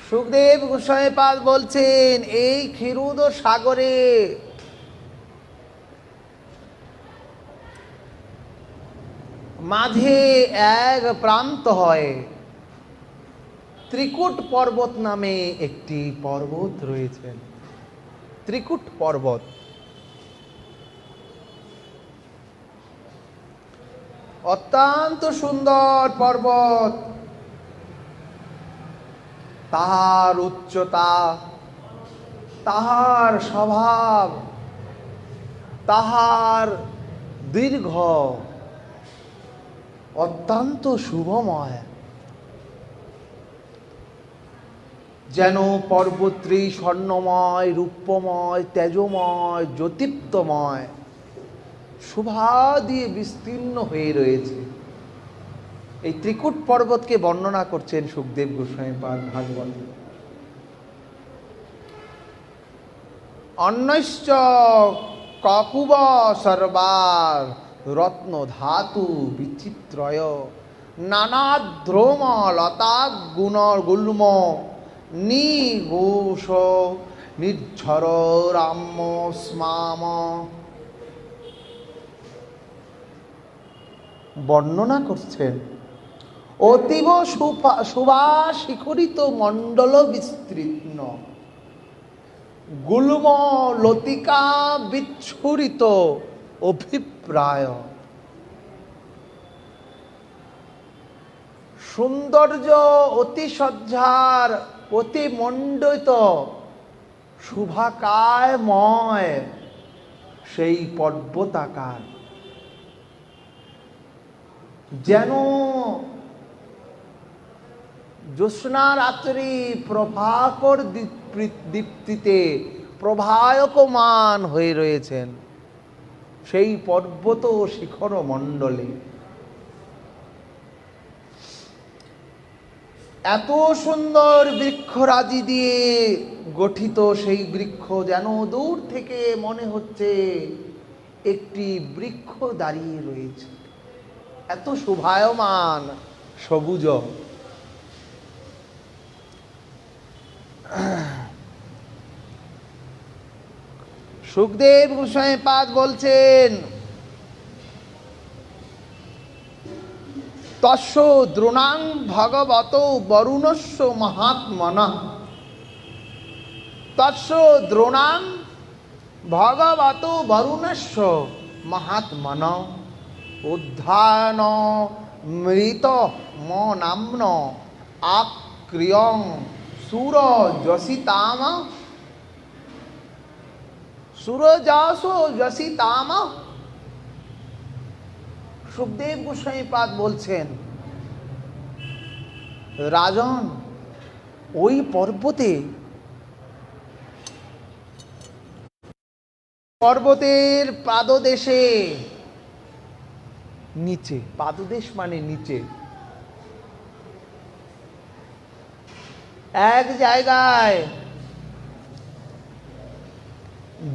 সুখদেব গোস্বামীপাদ বলছেন, এই ক্ষীরোদ সাগরে মাঝে এক প্রান্ত হয় ত্রিকুট পর্বত নামে একটি পর্বত রয়েছেন। ত্রিকুট পর্বত অত্যন্ত সুন্দর পর্বত। তাহার উচ্চতা, তাহার স্বভাব, তাহার দীর্ঘ অত্যন্ত শুভময়। যেন পর্বতটি স্বর্ণময়, রূপময়, তেজময়, জ্যোতিপ্তময়, শোভা দিয়ে বিস্তীর্ণ হয়ে রয়েছে। এই ত্রিকুট পর্বতকে বর্ণনা করছেন সুখদেব গোস্বামীপাদ ভাগবতে। অন্যশ্চ ককুব সর্বার রত্ন ধাতু বিচিত্রয় নানাদ্রোম লতা গুণ গুল্ম নিঘোষ নির্ঝর রাম স্মাম। বর্ণনা করছেন অতীব সুভাশিখরিত মণ্ডল বিস্তীর্ণ গুল্ম লতিকা বিচ্ছুরিত অভিপ্রায়। সৌন্দর্য অতি সজ্জার, অতি মণ্ডিত, শুভাকায়ময় সেই পর্বতাকার, যেন জ্যোৎস্না রাত্রি প্রভাকর দীপ্তিতে প্রভায়কমান হয়ে রয়েছেন সেই পর্বত শিখর মণ্ডলে। এত সুন্দর বৃক্ষরাজি দিয়ে গঠিত সেই বৃক্ষ, যেন দূর থেকে মনে হচ্ছে একটি বৃক্ষ দাঁড়িয়ে রয়েছে। এত শোভায়মান, সবুজ। সুখদেব গোস্বামীপাদ বলছেন, তস্য দ্রোণাং ভগবত বরুণস্য মহাত্মনঃ। তস্য দ্রোণাং ভগবত বরুণস্য মহাত্মনঃ উদ্ধান মৃত নাম্ন আক্রিয়ং সুরযসিতাম সুরজাসো যসিতাম। সুখদেব গোস্বামীপাদ বলছেন, রাজন, ওই পর্বতের পাদদেশে, নিচে, পাদদেশ মানে নিচে, এক জায়গায়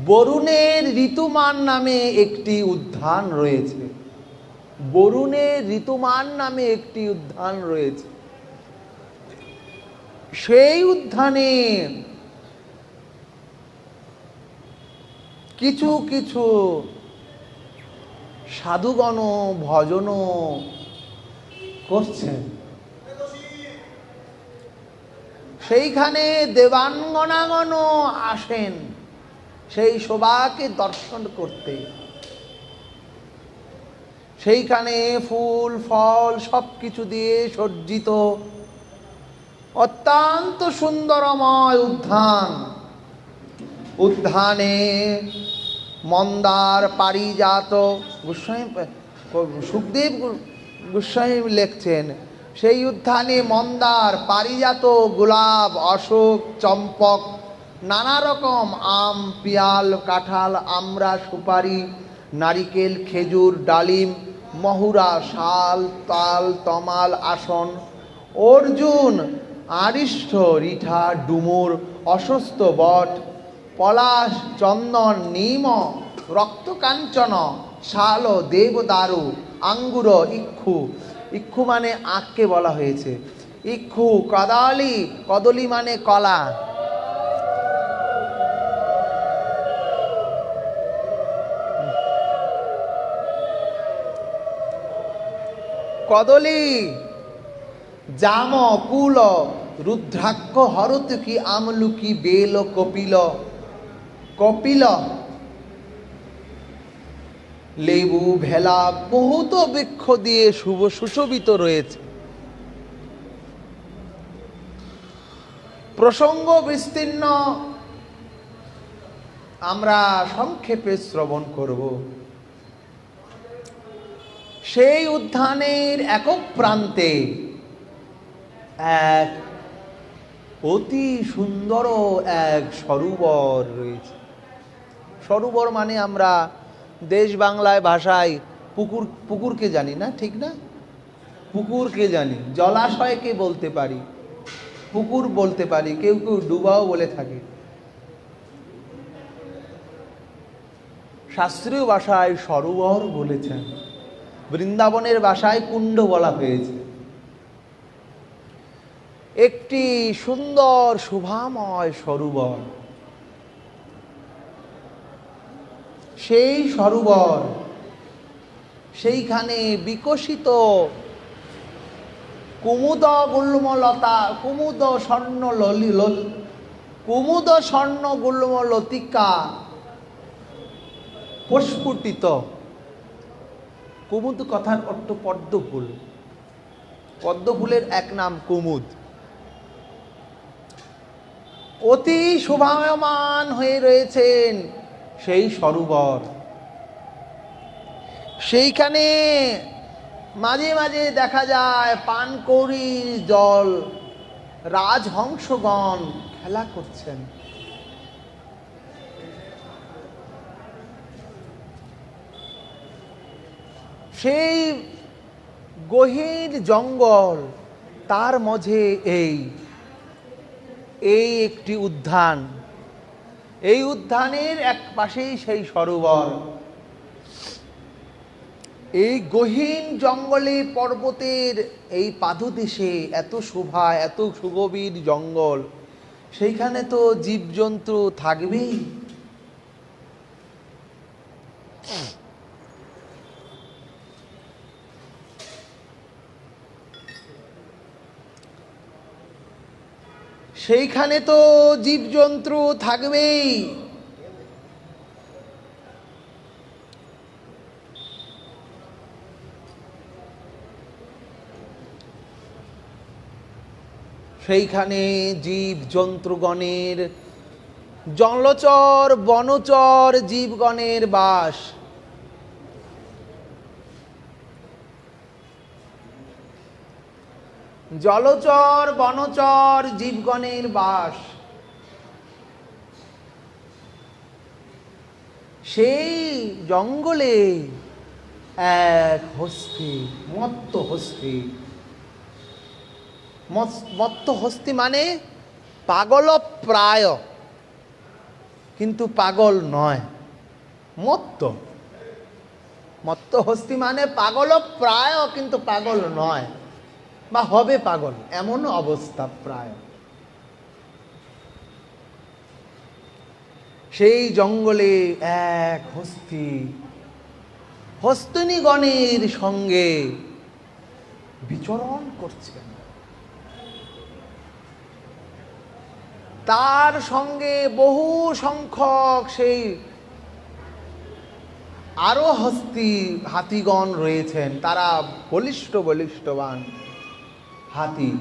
বরুণের ঋতুমান নামে একটি উদ্যান রয়েছে। বরুণের ঋতুমান নামে একটি উদ্যান রয়েছে। সেই উদ্যানে কিছু কিছু সাধুগণ ভজন করছেন। সেইখানে দেবাঙ্গনাগণও আসেন সেই শোভাকে দর্শন করতে। সেইখানে ফুল ফল সব কিছু দিয়ে সজ্জিত অত্যন্ত সুন্দরময় উদ্যান। উদ্যানে মন্দার পারিজাত, গোস্বামী সুখদেব গোস্বামী লিখছেন, সেই উদ্যানে মন্দার পারিজাত গোলাপ অশোক চম্পক নানা রকম আম পিয়াল কাঁঠাল আমড়া সুপারি নারিকেল খেজুর ডালিম মহুরা শাল তাল তমাল আসন অর্জুন আরিষ্ঠ রিঠা ডুমুর অশ্বস্থ বট পলাশ চন্দন নিম রক্তকাঞ্চন শাল দেবদারু আঙ্গুর ইক্ষু, ইক্ষু মানে আখকে বলা হয়েছে, ইক্ষু কদলি, কদলি মানে কলা, কদলি জাম কুল রুদ্রাক্ষ হরতুকি আমলুকি বেল কপিল, কপিল লেবু ভেলা বহুত বৃক্ষ দিয়ে শুভ সুশোভিত রয়েছে। প্রসঙ্গ বিস্তীর্ণ আমরা সংক্ষেপে শ্রবণ করব। সেই উদ্যানের একক প্রান্তে এক অতি সুন্দর এক সরোবর রয়েছে। সরোবর মানে আমরা দেশ বাংলায় ভাষায় পুকুর, পুকুরকে জানি না, ঠিক না? পুকুরকে জানি, জলাশয়কে বলতে পারি, পুকুর বলতে পারি, কেউ কেউ ডুবাও বলে থাকে। শাস্ত্রীয় ভাষায় সরোবর বলেছেন, বৃন্দাবনের ভাষায় কুণ্ড বলা হয়েছে। একটি সুন্দর শোভাময় সরোবর। সেই সরোবর, সেইখানে বিকশিত কুমুদ গুল্মলতা, কুমুদ স্বর্ণ কুমুদ স্বর্ণ গুল্ম লতিকা প্রস্ফুটিত। কুমুদ কথার অর্থ পদ্ম ফুল, পদ্ম ফুলের এক নাম কুমুদ। অতি শোভায়মান হয়ে রয়েছেন সেই সরোবর। সেইখানে মাঝে মাঝে দেখা যায় পানকৌড়ির জল রাজহংসগণ খেলা করছেন। সেই গহীন জঙ্গল, তার মাঝে এই একটি উদ্যান। এই উদ্যানের এক পাশেই সেই সরোবর। এই গহীন জঙ্গলে পর্বতের এই পাদদেশে এত শোভা, এত সুগভীর জঙ্গল, সেইখানে তো জীবজন্তু থাকবেই। সেইখানে তো জীবজন্তু থাকবেই। সেইখানে জীবজন্তুগণের, জলচর বনচর জীবগণের বাস। জলচর বনচর জীবগণের বাস। সেই জঙ্গলে এক হস্তি, মত্ত হস্তি। মত্ত হস্তি মানে পাগল প্রায়, কিন্তু পাগল নয়, মত্ত। মত্ত হস্তি মানে পাগল প্রায়, কিন্তু পাগল নয়, বা হবে পাগল এমন অবস্থা প্রায়। সেই জঙ্গলে এক হস্তি হস্তিনীগণের সঙ্গে বিচরণ করছেন। তার সঙ্গে বহু সংখ্যক সেই আরো হাতিগণ রয়েছেন, তারা বলিষ্ঠবান হাতি।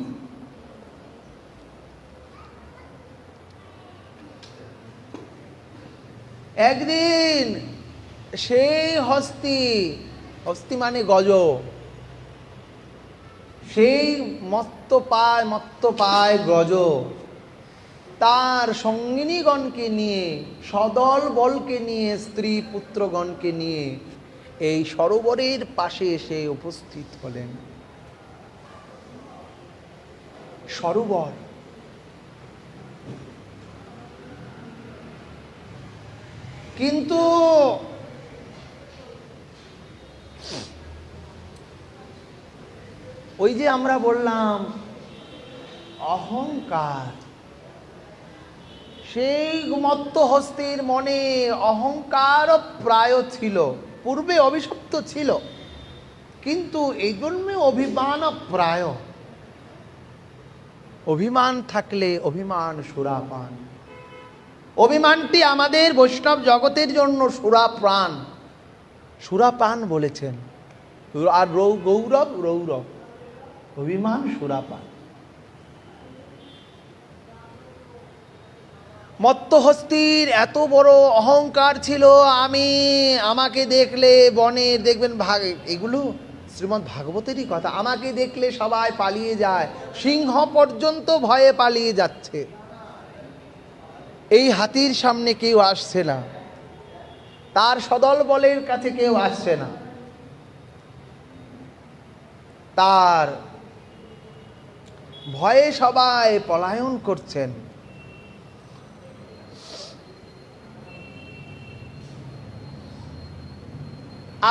একদিন সেই হস্তি মানে গজ, সেই মত্তপায় গজ তার সঙ্গিনীগণকে নিয়ে, সদল বলকে নিয়ে, স্ত্রী পুত্রগণকে নিয়ে এই সরোবরের পাশে এসে উপস্থিত হলেন। সরোবর, কিন্তু ওই যে আমরা বললাম অহংকার, সেই মত্ত হস্তির মনে অহংকার প্রায় ছিল, পূর্বে অভিশপ্ত ছিল, কিন্তু এই জন্য অভিমান প্রায়। অভিমান থাকলে অভিমান সুরাপান। অভিমানটি আমাদের বৈষ্ণব জগতের জন্য সুরাপ্রাণ, সুরাপান বলেছেন। আর গৌরব, অভিমান সুরাপান। মত্তহস্তির এত বড় অহংকার ছিল, আমাকে দেখলে বনের, দেখবেন এগুলো শ্রীমদ্ ভাগবতেরই কথা, আমাকে দেখলে সবাই পালিয়ে যায়, সিংহ পর্যন্ত ভয়ে পালিয়ে যাচ্ছে, এই হাতির সামনে কেউ আসছে না, তার সদল বলের কাছে কেউ আসছে না, তার ভয়ে সবাই পলায়ন করছেন।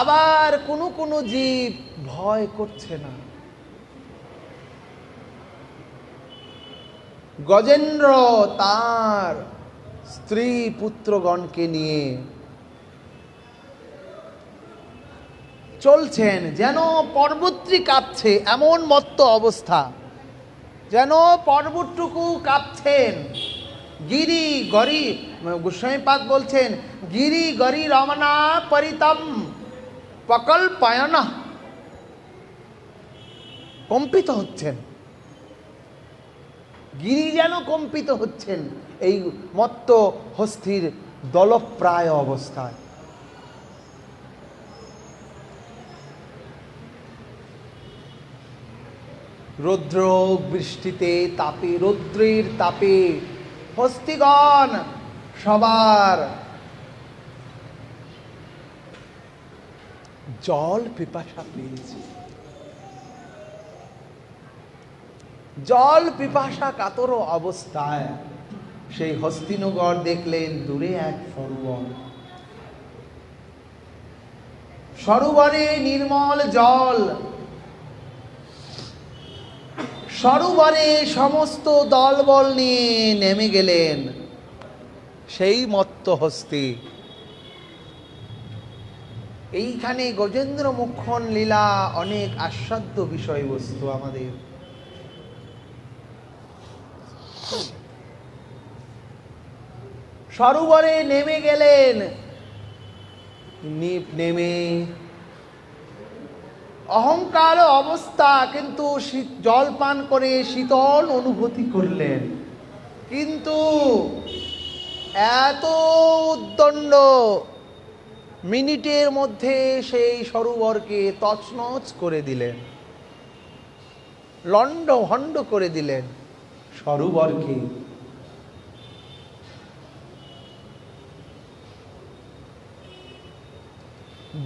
আবার কোনো জীব ভয় করছে না। গজেন্দ্র তার স্ত্রী পুত্রগণকে নিয়ে চলছেন, যেন পর্বতটি কাঁপছে, এমন মত্ত অবস্থা, যেন পর্বতটুকু কাঁপছেন। গিরি গরি, গোস্বামীপাদ বলছেন, গিরি গরি রমনা পরিতম প্রকল্পায়ন, কম্পিত হচ্ছেন, গিরি যেন কম্পিত হচ্ছেন এই মত্ত হস্তির দলপ্রায় অবস্থায়। রৌদ্র বৃষ্টিতে তাপে, রৌদ্রের তাপে হস্তিগণ সবার জল পিপাসা পেয়েছে। জল পিপাসা কাতর অবস্থায় সেই হস্তিনগর দেখলেন দূরে এক সরোবর, সরোবরে নির্মল জল, সরোবরে সমস্ত দলবল নিয়ে নেমে গেলেন সেই মত্ত হস্তি। এইখানে গজেন্দ্র মুখ্যন লীলা অনেক আস্বাদ্য বিষয়বস্তু আমাদের। সরোবরে নেমে গেলেন, নেমে অহংকার অবস্থা, কিন্তু জল পান করে শীতল অনুভূতি করলেন, কিন্তু এত উদ্দণ্ড, মিনিটের মধ্যে সেই সরোবরকে তছনছ করে দিলেন, লন্ড ভন্ড করে দিলেন সরোবরকে।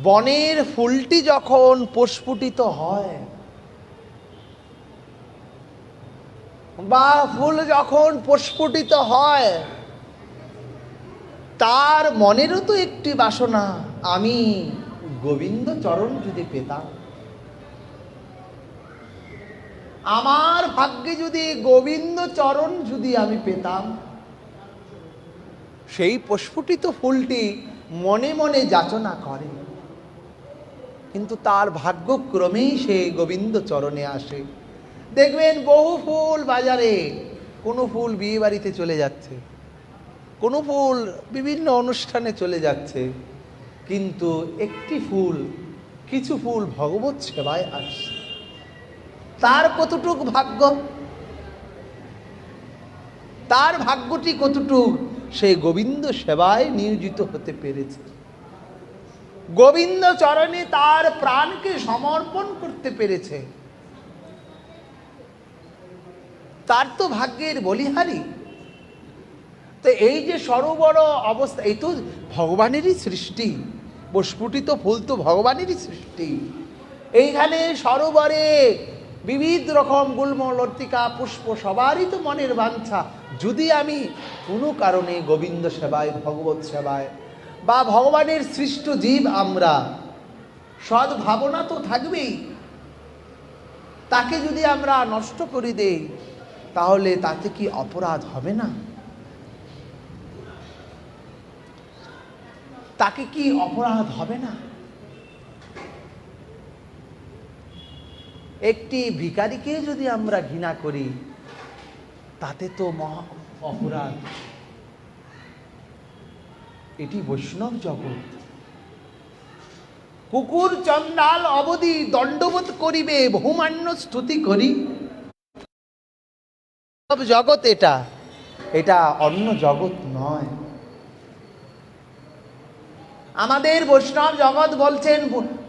বনের ফুলটি যখন প্রস্ফুটিত হয়, বা ফুল যখন প্রস্ফুটিত হয়, তার মনেরও তো একটি বাসনা, আমি গোবিন্দ চরণ যদি পেতাম, আমার ভাগ্যে যদি গোবিন্দ চরণ যদি আমি পেতাম। সেই প্রস্ফুটিত ফুলটি মনে মনে যাচনা করে, কিন্তু তার ভাগ্যক্রমেই সে গোবিন্দ চরণে আসে। দেখবেন বহু ফুল বাজারে, কোনো ফুল বিয়ে বাড়িতে চলে যাচ্ছে, কোনো ফুল বিভিন্ন অনুষ্ঠানে চলে যাচ্ছে, কিন্তু একটি ফুল, কিছু ফুল ভগবত সেবায় আসছে। তার কতটুক ভাগ্য, তার ভাগ্যটি কতটুক, সে গোবিন্দ সেবায় নিয়োজিত হতে পেরেছে, গোবিন্দ চরণে তার প্রাণকে সমর্পণ করতে পেরেছে, তার তো ভাগ্যের বলিহারি। তো এই যে সরোবর অবস্থা, এই তো ভগবানেরই সৃষ্টি, প্রস্ফুটিত ফুল তো ভগবানেরই সৃষ্টি। এইখানে সরোবরে বিবিধ রকম গুল্ম লতিকা পুষ্প, সবারই তো মনের বাঞ্ছা, যদি আমি কোনো কারণে গোবিন্দ সেবায়, ভগবত সেবায় বা ভগবানের সৃষ্ট জীব আমরা, সদ্ভাবনা তো থাকবেই, তাকে যদি আমরা নষ্ট করে দেই তাহলে তাতে কি অপরাধ হবে না? তাকে কি অপরাধ হবে না? একটি ভিখারিকে যদি আমরা ঘৃণা করি তাতে তো মহা অপরাধ। এটি বৈষ্ণব জগৎ। কুকুর চন্ডাল অবধি দণ্ডবোধ করিবে, বহুমান্য স্তুতি করি। সব জগৎ এটা, এটা অন্য জগৎ নয়। আমাদের বৈষ্ণব জগৎ বলছেন,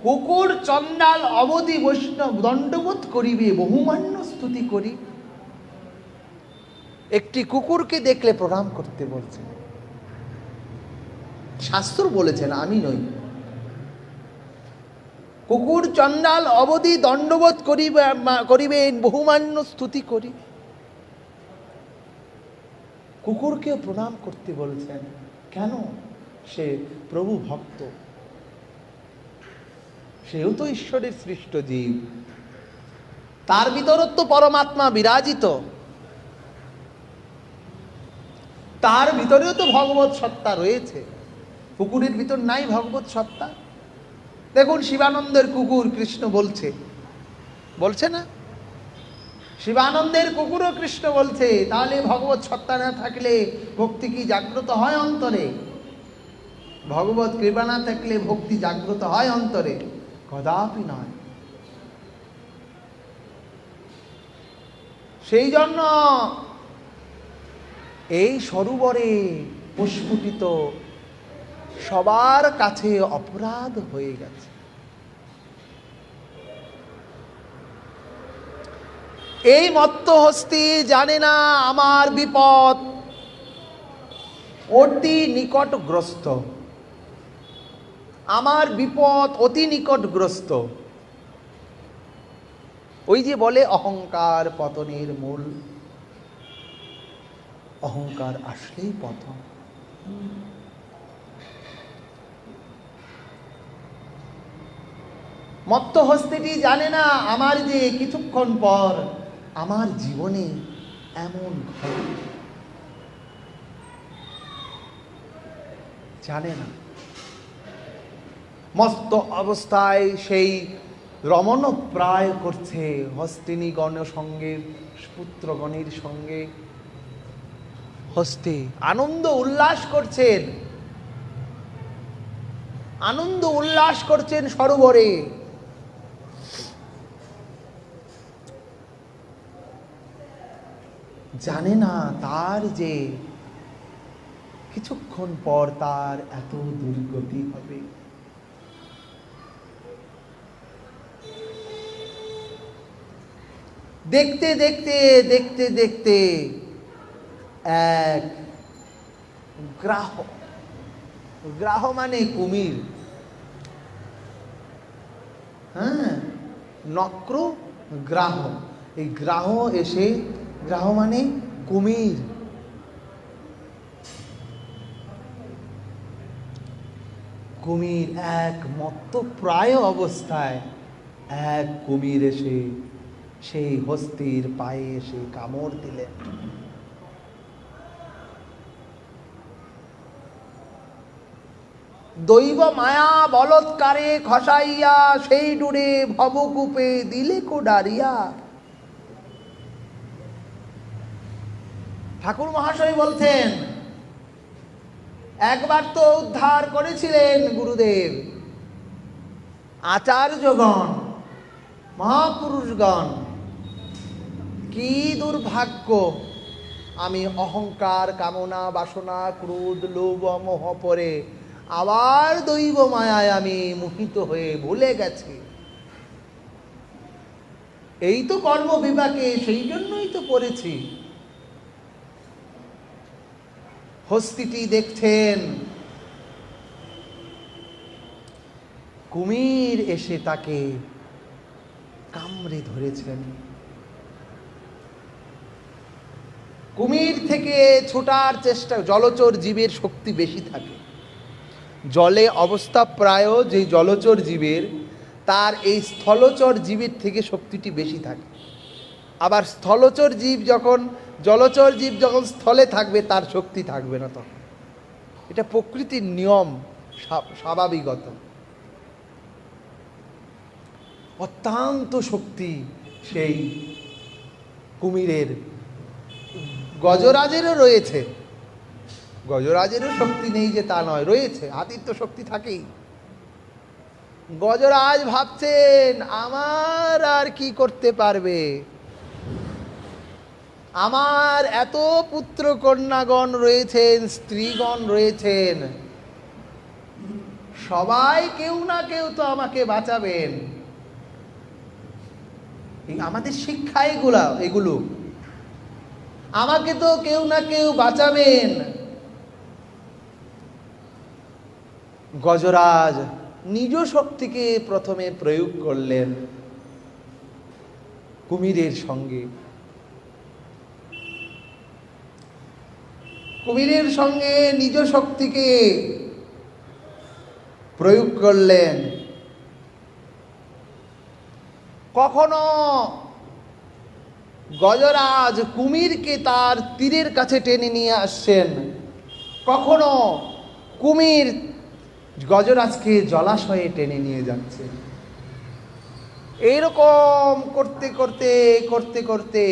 কুকুর চন্ডাল অবধি বৈষ্ণব দণ্ডবোধ করিবে, বহুমান্য স্তুতি করি। একটি কুকুরকে দেখলে প্রণাম করতে বলছেন, শাস্ত্র বলেছেন, আমি নই। কুকুর চন্ডাল অবধি দণ্ডবোধ করিবেন, বহুমান্য স্তুতি করি। কুকুরকেও প্রণাম করতে বলছেন, কেন? সে প্রভু ভক্ত, সেও তো ঈশ্বরের সৃষ্ট জীব, তার ভিতর তো পরমাত্মা বিরাজিত, তার ভিতরেও তো ভগবত সত্তা রয়েছে। কুকুরের ভিতর নাই ভগবত সত্তা? দেখুন শিবানন্দের কুকুর কৃষ্ণ বলছে, বলছে না? শিবানন্দের কুকুরও কৃষ্ণ বলছে। তাহলে ভগবত সত্তা না থাকলে ভক্তি কি জাগ্রত হয় অন্তরে? ভগবত কৃপা না থাকলে ভক্তি জাগ্রত হয় অন্তরে? কদাপি নয়। সেই জন্য এই সরোবরে প্রস্ফুটিত সবার কাছে অপরাধ হয়ে গেছে। এই মত্তহস্তি জানে না আমার বিপদ অতি নিকটগ্রস্ত, আমার বিপদ অতি নিকটগ্রস্ত। ওই যে বলে অহংকার পতনের মূল, অহংকার আসলেই পতন। মত্তহস্তিটি জানে না আমার যে কিছুক্ষণ পর আমার জীবনে এমন ঘটবে, জানে না। মস্ত অবস্থায় সেই রমণ প্রায় করছে হস্তিনীগণ সঙ্গে, পুত্রগণের সঙ্গে হস্তে আনন্দ উল্লাস করছেন, আনন্দ উল্লাস করছেন সরোবরে। জানে না তার যে কিছুক্ষণ পর তার এত দুর্গতি হবে। দেখতে দেখতে দেখতে দেখতে এক গ্রাহ, গ্রাহ মানে কুমির, হ্যাঁ, নক্র গ্রাহ, এই গ্রাহ এসে, গ্রাহ মানে কুমির, কুমির এক মত্তপ্রায় অবস্থায় এক কুমির এসে সেই হস্তির পায়ে এসে কামড় দিলেন। দৈব মায়া বলৎকারে খসাইয়া সেই ডুরে ভবকূপে দিলে কো ডারিয়া। ঠাকুর মহাশয় বলতেন, একবার তো উদ্ধার করেছিলেন গুরুদেব, আচার্যগণ, মহাপুরুষগণ। কি দুর্ভাগ্য, আমি অহংকার, কামনা, বাসনা, ক্রোধ, লোভ, মোহ পরে আবার দৈব মায়ায় আমি মোহিত হয়ে ভুলে গেছি। এই তো কর্ম বিপাকে, সেই জন্যই তো পড়েছি। হস্তিটি দেখছেন, কুমির এসে তাকে কামড়ে ধরেছেন। কুমির থেকে ছোটার চেষ্টা, জলচর জীবের শক্তি বেশি থাকে। জলে অবস্থা প্রায় যে জলচর জীবের, তার এই স্থলচর জীবের থেকে শক্তিটি বেশি থাকে। আবার স্থলচর জীব যখন, জলচর জীব যখন স্থলে থাকবে, তার শক্তি থাকবে না তখন। এটা প্রকৃতির নিয়ম, স্বাভাবিকত। অত্যন্ত শক্তি সেই কুমিরের। গজরাজেরও রয়েছে, গজরাজেরও শক্তি নেই যে তা নয়, রয়েছে, হাতির তো শক্তি থাকেই। গজরাজ ভাবছেন, আমার আর কি করতে পারবে, আমার এত পুত্র কন্যাগণ রয়েছেন, স্ত্রীগণ রয়েছেন, সবাই কেউ না কেউ তো আমাকে বাঁচাবেন। আমাদের শিক্ষা এগুলো, আমাকে তো কেউ না কেউ বাঁচাবেন। গজরাজ নিজ শক্তিকে প্রথমে প্রয়োগ করলেন কুমিরের সঙ্গে। কুমিরের সঙ্গে নিজ শক্তিকে প্রয়োগ করলেন। কখনো গজরাজ কুমিরকে তার তীরের কাছে টেনে নিয়ে আসছেন, কখনো কুমির গজরাজকে জলাশয়ে টেনে নিয়ে যাচ্ছে। এইরকম করতে করতে করতে করতে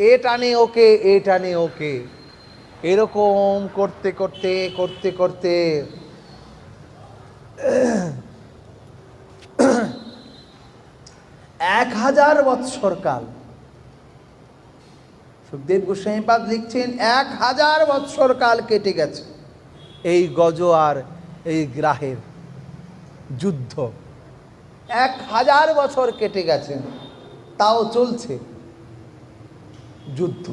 এ টানে ওকে, এ টানে ওকে, এরকম করতে করতে করতে করতে 1000 বৎসর কাল, সুখদেব গোস্বামী পাদ লিখছেন 1000 বৎসর কাল কেটে গেছে এই গজ আর এই গ্রাহের যুদ্ধ। 1000 বছর কেটে গেছে, তাও চলছে যুদ্ধ।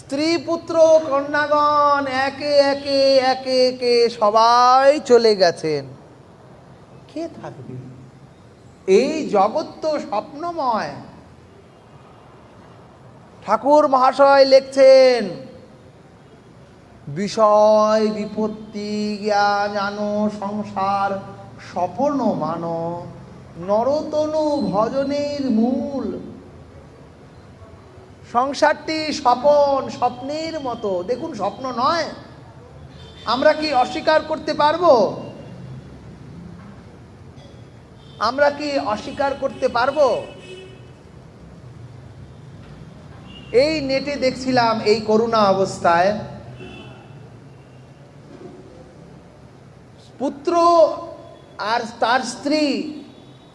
স্ত্রী পুত্র কন্যাগণ একে একে একে একে সবাই চলে গেছেন। কে থাকবে? এই জগৎ তো স্বপ্নময়। ঠাকুর মহাশয় লিখছেন, বিষয় বিপত্তি জ্ঞান জানো, সংসার স্বপ্ন মানো, নরতনু ভজনের মূল। সংসারটি স্বপন, স্বপ্নের মতো। দেখুন, স্বপ্ন নয়। আমরা কি অস্বীকার করতে পারবো? আমরা কি অস্বীকার করতে পারবো? এই নেটে দেখছিলাম, এই করোনা অবস্থায় পুত্র আর তার স্ত্রী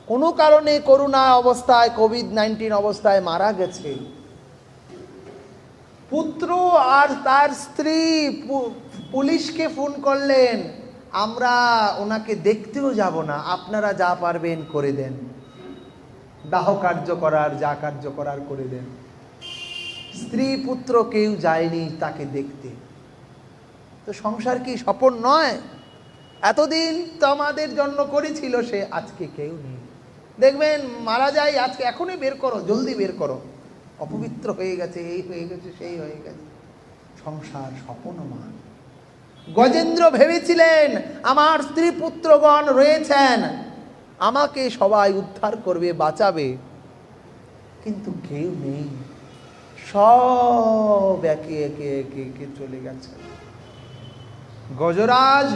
কোনো কারণে করোনা অবস্থায়, কোভিড-19 অবস্থায় মারা গেছে। পুত্র আর তার স্ত্রী পুলিশকে ফোন করলেন, আমরা ওনাকে দেখতেও যাব না, আপনারা যা পারবেন করে দেন, দাহ কার্য করার, যা কার্য করার করে দেন। স্ত্রী পুত্র কেউ যায়নি তাকে দেখতে। তো সংসার কি স্বপন নয়? এতদিন তো আমাদের জন্য করেছিল সে, আজকে কেউ নেই। দেখবেন মারা যায় আজকে, এখনই বের করো, জলদি বের করো, অপবিত্র হয়ে গেছে, এই হয়ে গেছে, সেই হয়ে গেছে। সংসার স্বপ্নমান। গজেন্দ্র ভেবেছিলেন আমার স্ত্রী পুত্রগণ রয়েছেন, আমাকে সবাই উদ্ধার করবে, বাঁচাবে, কিন্তু কেউ নেই, সব একে একে একে একে চলে গেছে। গজরাজ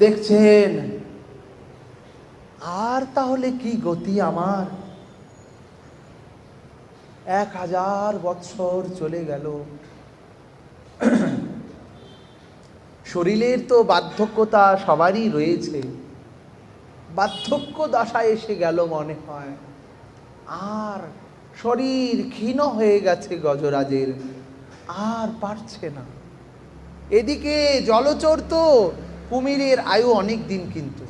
দেখছেন, আর তাহলে কি গতি আমার? 1000 বৎসর চলে গেল। শরীরের তো বার্ধক্যতা সবারই রয়েছে, বার্ধক্য দশা এসে গেল মনে হয়, আর শরীর ক্ষীণ হয়ে গেছে গজরাজের, আর পারছে না। এদিকে জলচর তো কুমিরের আয়ু অনেক দিন, কিন্তু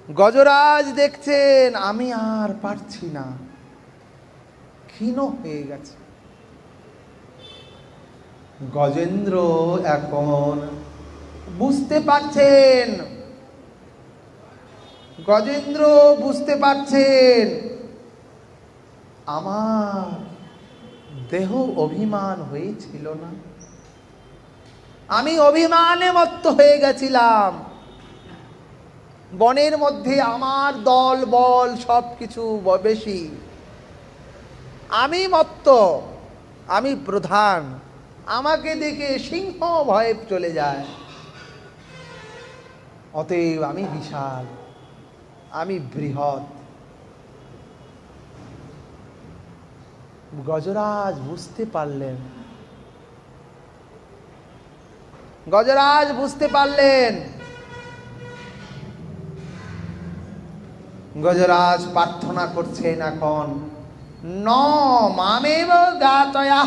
গজরাজ দেখছেন আমি আর পারছি না, ক্ষীণ হয়ে গেছে। গজেন্দ্র এখন বুঝতে পারছেন, গজেন্দ্র বুঝতে পারছেন আমার দেহ অভিমান হয়েছিল না, আমি অভিমানে মত্ত হয়ে গেছিলাম। বনের মধ্যে আমার দল বল সবকিছু বেশি, আমি মত্ত, আমি প্রধান, আমাকে দেখে সিংহ ভয়ে চলে যায়। অতএব আমি বিশাল, আমি বৃহৎ। গজরাজ বুঝতে পারলেন, গজরাজ বুঝতে পারলেন। গজরাজ প্রার্থনা করছেন এখন, ন মামেব গাতয়া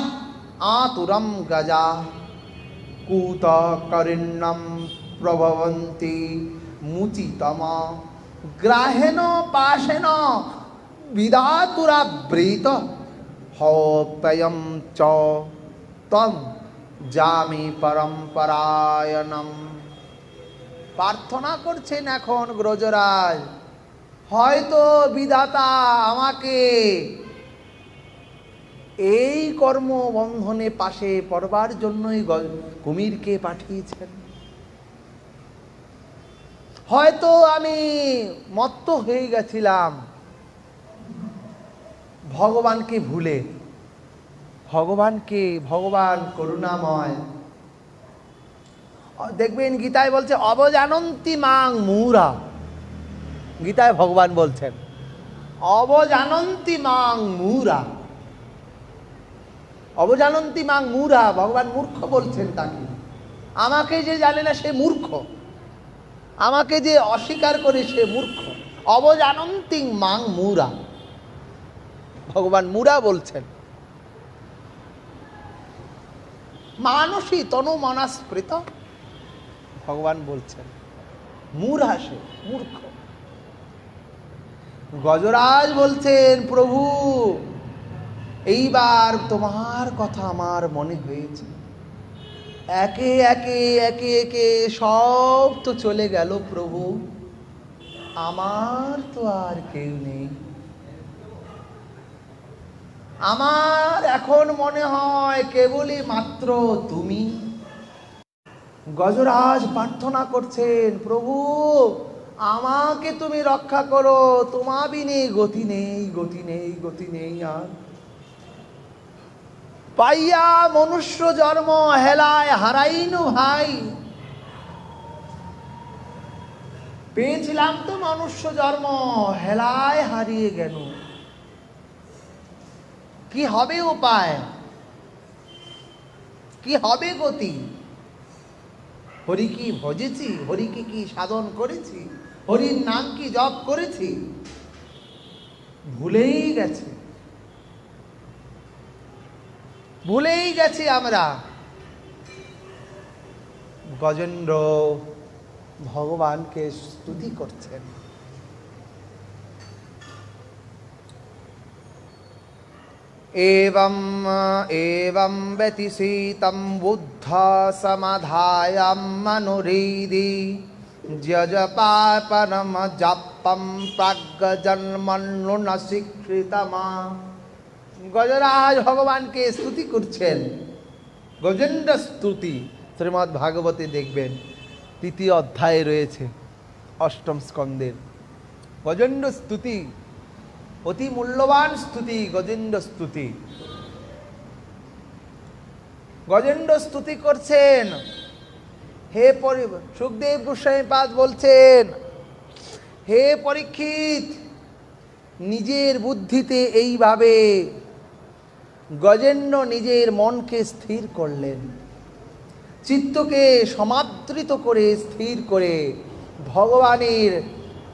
আতুরম গজা কূত করিণ্যম প্রভবন্তি মুচিতম গ্রাহেণ পাশেন বিধাতুরাবৃত হত্যয়ম চ তম জামি পরম্পরায়ণম। প্রার্থনা করছেন এখন গজরাজ, হয়তো বিধাতা আমাকে এই কর্মবন্ধনে পাশে পড়বার জন্যই কুমিরকে পাঠিয়েছেন। হয়তো আমি মত্ত হয়ে গেছিলাম ভগবানকে ভুলে, ভগবান করুণাময়। দেখবেন গীতায় বলছে অবজানন্তি মাং মূঢ়া, গীতায় ভগবান বলছেন অবজানন্তি মাং মূঢ়া, অবজানন্তি মাং মূঢ়া, ভগবান মূর্খ বলছেন তাকে। আমাকে যে জানে না সে মূর্খ, আমাকে যে অস্বীকার করে সে মূর্খ। অবজানন্তি মাং মূঢ়া, ভগবান মূঢ়া বলছেন। মানসী তনু মনস্পৃত, ভগবান বলছেন মূঢ়া, সে মূর্খ। গজরাজ বলছেন প্রভু এইবার তোমার কথা আমার মনে হয়েছে, একে একে একে একে সব তো চলে গেল প্রভু, আমার তো আর কেউ নেই, আমার এখন মনে হয় কেবলই মাত্র তুমি। গজরাজ প্রার্থনা করছেন প্রভু আমাকে তুমি রক্ষা করো, তোমা বিনে গতি নেই, গতি নেই, গতি নেই। আর পাইয়া মনুষ্য জন্ম হেলায় হারাইনু ভাই, পেয়েছিলাম তো মনুষ্য জন্ম, হেলায় হারিয়ে গেল। কি হবে উপায়, কি হবে গতি? হরি কি ভজেছি, হরিকে কি সাধন করেছি, হরির নাম কি জপ করেছি, ভুলেই গেছে, ভুলেই গেছি আমরা। গজেন্দ্র ভগবানকে স্তুতি করছেন। एवं एवं व्यतिशीतं बुद्ध समाधायं मनुरीदि जजपापनम जापं प्राग्जन्मन्नुनशिक्षितमा। গজরাজ ভগবানকে স্তুতি করছেন, গজেন্দ্র স্তুতি। শ্রীমদ্ ভাগবতে দেখবেন 3য় অধ্যায়ে রয়েছে, 8ম স্কন্ধের গজেন্দ্র স্তুতি, অতি মূল্যবান স্তুতি গজেন্দ্র স্তুতি। গজেন্দ্র স্তুতি করছেন। হে সুখদেব গোস্বামী পাদ বলছেন, হে পরীক্ষিত, নিজের বুদ্ধিতে এইভাবে গজেন্দ্র নিজের মনকে স্থির করলেন, চিত্তকে সমাদৃত করে স্থির করে ভগবানের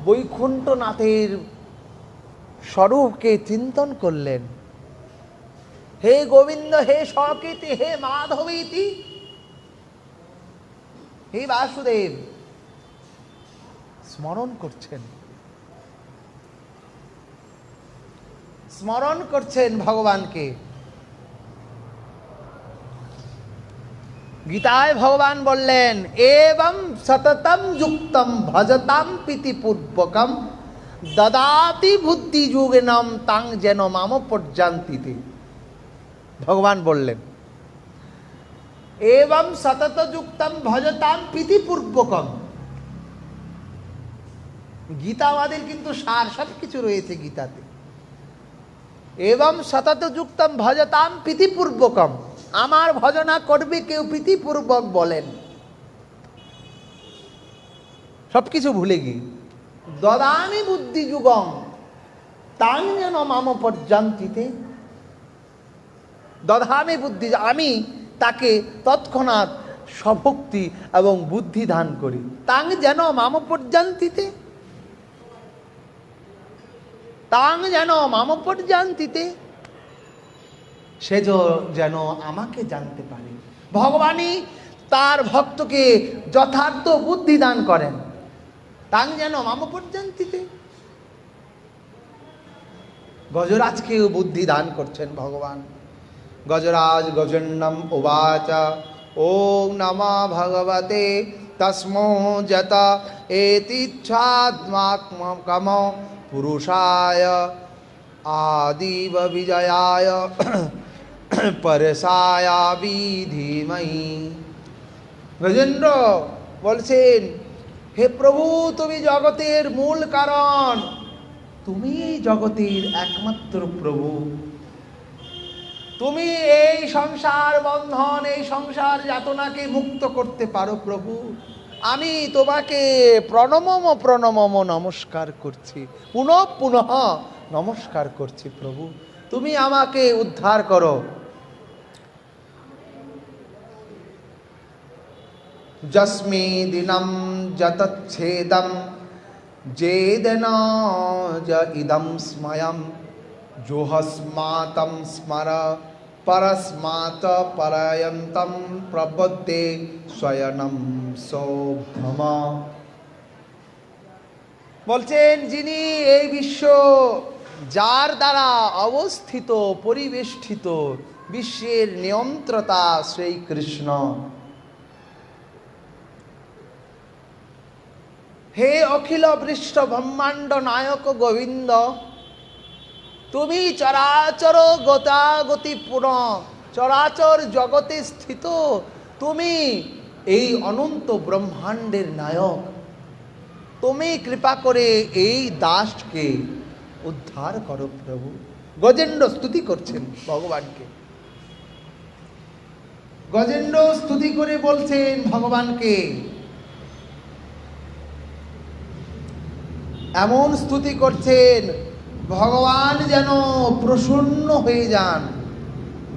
বৈকুণ্ঠনাথের স্বরূপকে চিন্তন করলেন। হে গোবিন্দ, হে সকিতি, হে মাধবীতি, হে বাসুদেব, স্মরণ করছেন, স্মরণ করছেন ভগবানকে। গীতায় ভগবান বললেন, এবং সততম যুক্তম ভজতাম প্রীতিপূর্বকম দদাতি বুদ্ধি যুগেনম তাং যেন মাম পর্যান্তিতে। ভগবান বললেন, এবং সতত যুক্তম ভজতাম প্রীতিপূর্বকম। গীতা আমাদের কিন্তু সার সব কিছু রয়েছে গীতাতে। এবং সতত যুক্তম ভজতাম প্রীতিপূর্বকম, আমার ভজনা করবে কেউ প্রীতিপূর্বক বলেন, সবকিছু ভুলে গিয়ে। দদামি বুদ্ধি যুগম তাং যেন মাম পর্যান্তিতে। দদামি বুদ্ধি, আমি তাকে তৎক্ষণাৎ স্বভক্তি এবং বুদ্ধি দান করি। তাং যেন মাম পর্যান্তিতে, তাং যেন মাম পর্যান্তিতে, সে যেন আমাকে জানতে পারে। ভগবানই তার ভক্তকে যথার্থ বুদ্ধি দান করেন। তাং যেন মাম পর্যান্তিতে, গজরাজকেও বুদ্ধি দান করছেন ভগবান। গজরাজ গজন্নম উবাচ ওং নমঃ ভগবতে তস্মো যত এতিচ্ছাত্মাকম পুরুষায় আদিব বিজয়ায় পরশায়াবি ধীমহি। গজেন্দ্র বলছেন, হে প্রভু, তুমি জগতের মূল কারণ, তুমি জগতের একমাত্র প্রভু। তুমি এই সংসার বন্ধন, এই সংসার যাতনাকে মুক্ত করতে পারো প্রভু। আমি তোমাকে প্রণমম প্রণমম নমস্কার করছি, পুনঃ পুনঃ নমস্কার করছি প্রভু। তুমি আমাকে উদ্ধার করো। যস্মি দিনম যতচ্ছেদম যেদন য ইদম স্ময়ম জোহস্মাতম স্মর পরস্মাত পরয়ন্তম প্রবদ্ধে স্বয়নম সৌভ্রম। বলছেন, যিনি এই বিশ্ব, যার দ্বারা অবস্থিত পরিবেষ্টিত বিশ্বের নিয়ন্ত্রতা সেই কৃষ্ণ। হে অখিল বৃষ্ঠ ব্রহ্মাণ্ড নায়ক গোবিন্দ, তুমি চরাচর গতাগতি পুরঃ চরাচর জগতে স্থিত, তুমি এই অনন্ত ব্রহ্মাণ্ডের নায়ক। তুমি কৃপা করে এই দাসকে উদ্ধার করো প্রভু। গজেন্দ্র স্তুতি করছেন ভগবানকে। গজেন্দ্র স্তুতি করে বলছেন ভগবানকে, এমন স্তুতি করছেন ভগবান যেন প্রসন্ন হয়ে যান,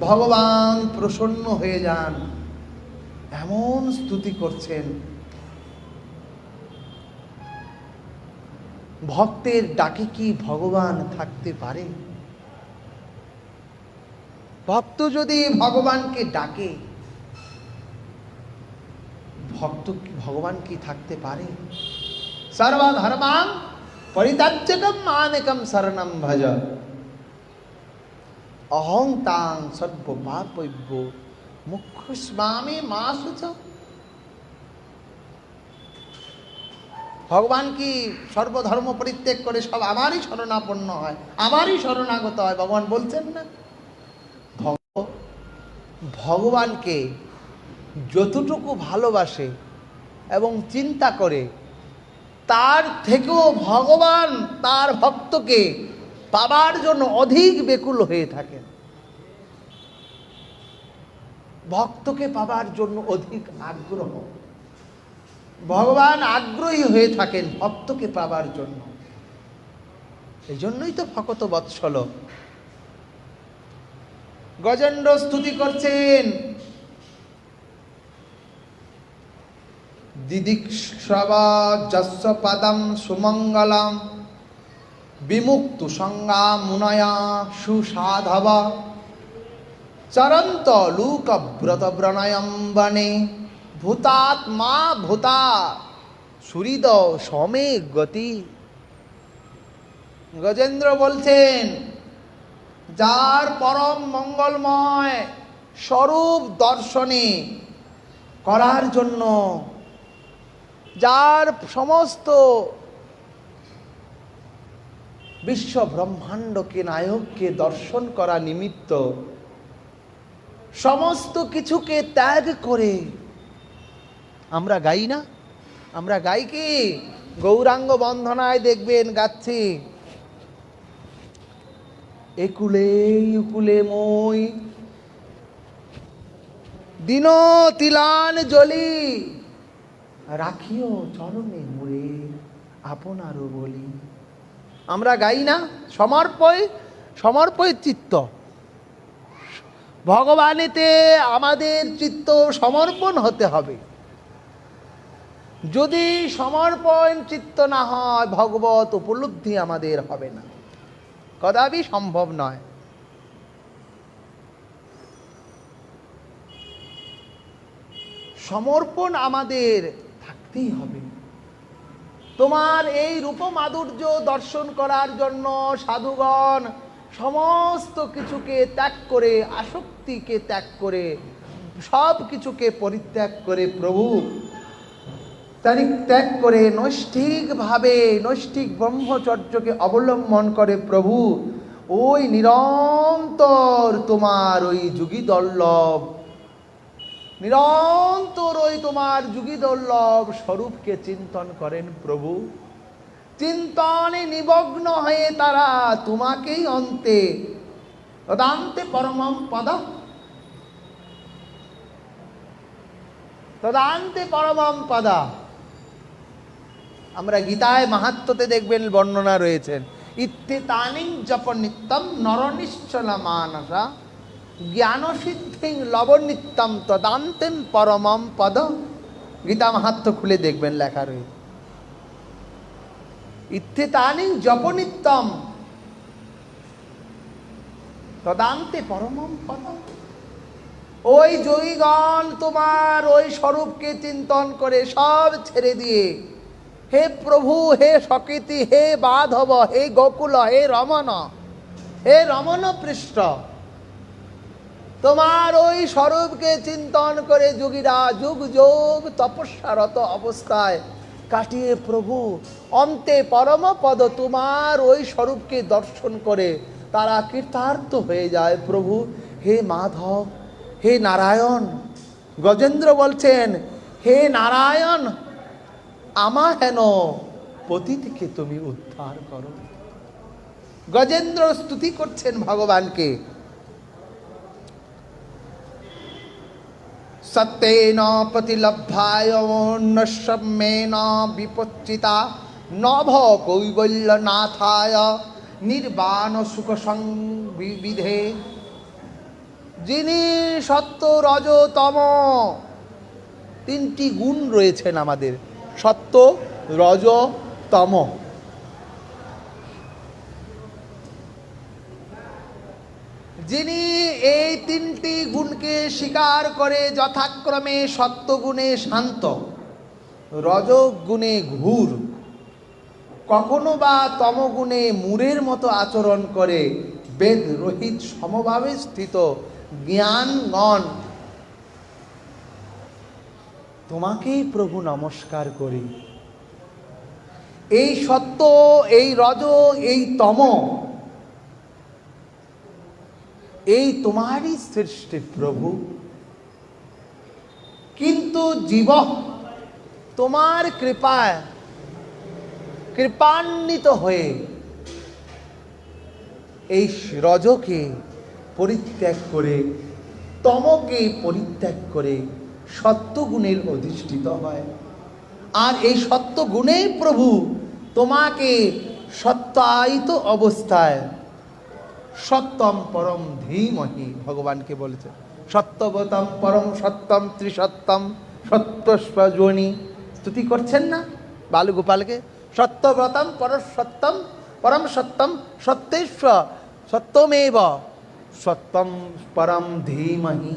ভগবান প্রসন্ন হয়ে যান, এমন স্তুতি করছেন। ভক্তের ডাকে কি ভগবান থাকতে পারে? ভক্ত যদি ভগবানকে ডাকে, ভগবান কি থাকতে পারে? সর্বধর্মাং পরিত্যাজ্যকম মামেকম শরণম ভজ অহং তাং সর্বপাপৈভ্য মুখ্যস্বামী মা শুচ। ভগবান কি সর্বধর্ম পরিত্যাগ করে সব আমারই শরণাপন্ন হয়, আমারই শরণাগত হয়? ভগবান বলছেন না। ভগবানকে যতটুকু ভালোবাসে এবং চিন্তা করে, তার থেকেও ভগবান তার ভক্তকে পাবার জন্য অধিক ব্যাকুল হয়ে থাকেন। ভক্তকে পাবার জন্য অধিক আগ্রহ, ভগবান আগ্রহী হয়ে থাকেন ভক্তকে পাবার জন্য। এই জন্যই তো ভকত বৎসল। গজেন্দ্র স্তুতি করছেন, দিদিক্ষ্রবা যস্য পদম সুমঙ্গলম বিমুক্তু সংজ্ঞা মুনয়া সুসাধব চরন্ত লুক ব্রত ব্রণয়ম বনে ভূতাত্মা ভূতা সুহৃদ সমে গতি। গজেন্দ্র বলছেন, যার পরম মঙ্গলময় স্বরূপ দর্শনে করার জন্য, যার সমস্ত বিশ্ব ব্রহ্মাণ্ডকে নায়ককে দর্শন করা নিমিত্ত সমস্ত কিছুকে ত্যাগ করে আমরা গাই না? আমরা গাই কি? গৌরাঙ্গ বন্ধনায় দেখবেন গাচ্ছি, একুলে উকুলে মই দিন তিলান জলি রাখিও চরণে মুরে আপনারও বলি। আমরা গাই না? সমর্পয় চিত্ত, ভগবানেতে আমাদের চিত্ত সমর্পণ হতে হবে। যদি সমর্পণ চিত্ত না হয়, ভগবত উপলব্ধি আমাদের হবে না, কদাপি সম্ভব নয়। সমর্পণ আমাদের থাকতেই হবে। তোমার এই রূপ মাধুর্য দর্শন করার জন্য সাধুগণ সমস্ত কিছুকে ত্যাগ করে, আসক্তিকে ত্যাগ করে, সব কিছুকে পরিত্যাগ করে, প্রভু ত্যাগ করে নৈষ্ঠিকভাবে নৈষ্ঠিক ব্রহ্মচর্যকে অবলম্বন করে, প্রভু ওই নিরন্তর তোমার ওই যুগীদল্লভ, নিরন্তর ওই তোমার যুগীদল্লভ স্বরূপকে চিন্তন করেন। প্রভু চিন্তনে নিমগ্ন হয়ে তারা তোমাকেই অন্তে তদান্তে পরমম পদ, তদান্তে পরমম পদ। আমরা গীতায় মাহাত্ম্যতে দেখবেন বর্ণনা রয়েছেন, ইত্যেতানিং জপ নিত্যম নরনিশ্চল মানসা জ্ঞান সিদ্ধিং লবনিত্যম তদান্তেন পরমম পদ। গীতা মাহাত্ম্য খুলে দেখবেন লেখা রয়েছে, ইত্যেতানিং জপ নিত্যম তদান্তে পরমম পদ। ওই যোগীগণ তোমার ওই স্বরূপকে চিন্তন করে সব ছেড়ে দিয়ে, হে প্রভু, হে সকৃতি, হে বাধব, হে গোকুল, হে রমণ পৃষ্ঠ, তোমার ওই স্বরূপকে চিন্তন করে যোগীরা যুগ যোগ তপস্যারত অবস্থায় কাটিয়ে, প্রভু অন্তে পরম পদ তোমার ওই স্বরূপকে দর্শন করে তারা কৃতার্থ হয়ে যায়। প্রভু হে মাধব, হে নারায়ণ। গজেন্দ্র বলছেন, হে নারায়ণ, আমা হেন পতিতকে তুমি উদ্ধার করো। গজেন্দ্র স্তুতি করছেন ভগবানকে। সত্যেন প্রতিলব্ধায় নশ্যমেন বিপচ্চিতা নভ কৈবল্যনাথায় নির্বাণ সুখ সংবিধে। যিনি সত্য রজ তম, তিনটি গুণ রয়েছেন আমাদের, সত্য রজ তম। যিনি এই তিনটি গুণকে স্বীকার করে যথাক্রমে সত্যগুণে শান্ত, রজগুণে ঘুর, কখনো বা তমগুণে মূরের মতো আচরণ করে বেদ রহিত সমভাবে স্থিত জ্ঞানগণ, তোমাকেই প্রভু নমস্কার করি। এই সত্য, এই রজ, এই তম, এই তোমারই সৃষ্টি প্রভু। কিন্তু জীব তোমার কৃপায় কৃপান্বিত হয়ে এই রজকে পরিত্যাগ করে, তমকে পরিত্যাগ করে সত্যগুণের অধিষ্ঠিত হয়। আর এই সত্যগুণেই প্রভু তোমাকে সত্যায়িত অবস্থায় সত্যম পরম ধীমহি ভগবানকে বলেছে। সত্যবতম পরম সত্যম ত্রিসত্যম সত্যস্বজনী স্তুতি করছেন না বালগোপালকে। সত্যব্রতম পরম সত্যম পরম সত্যম সত্যেশ্ব সত্যমেব সত্যম পরম ধীমহি।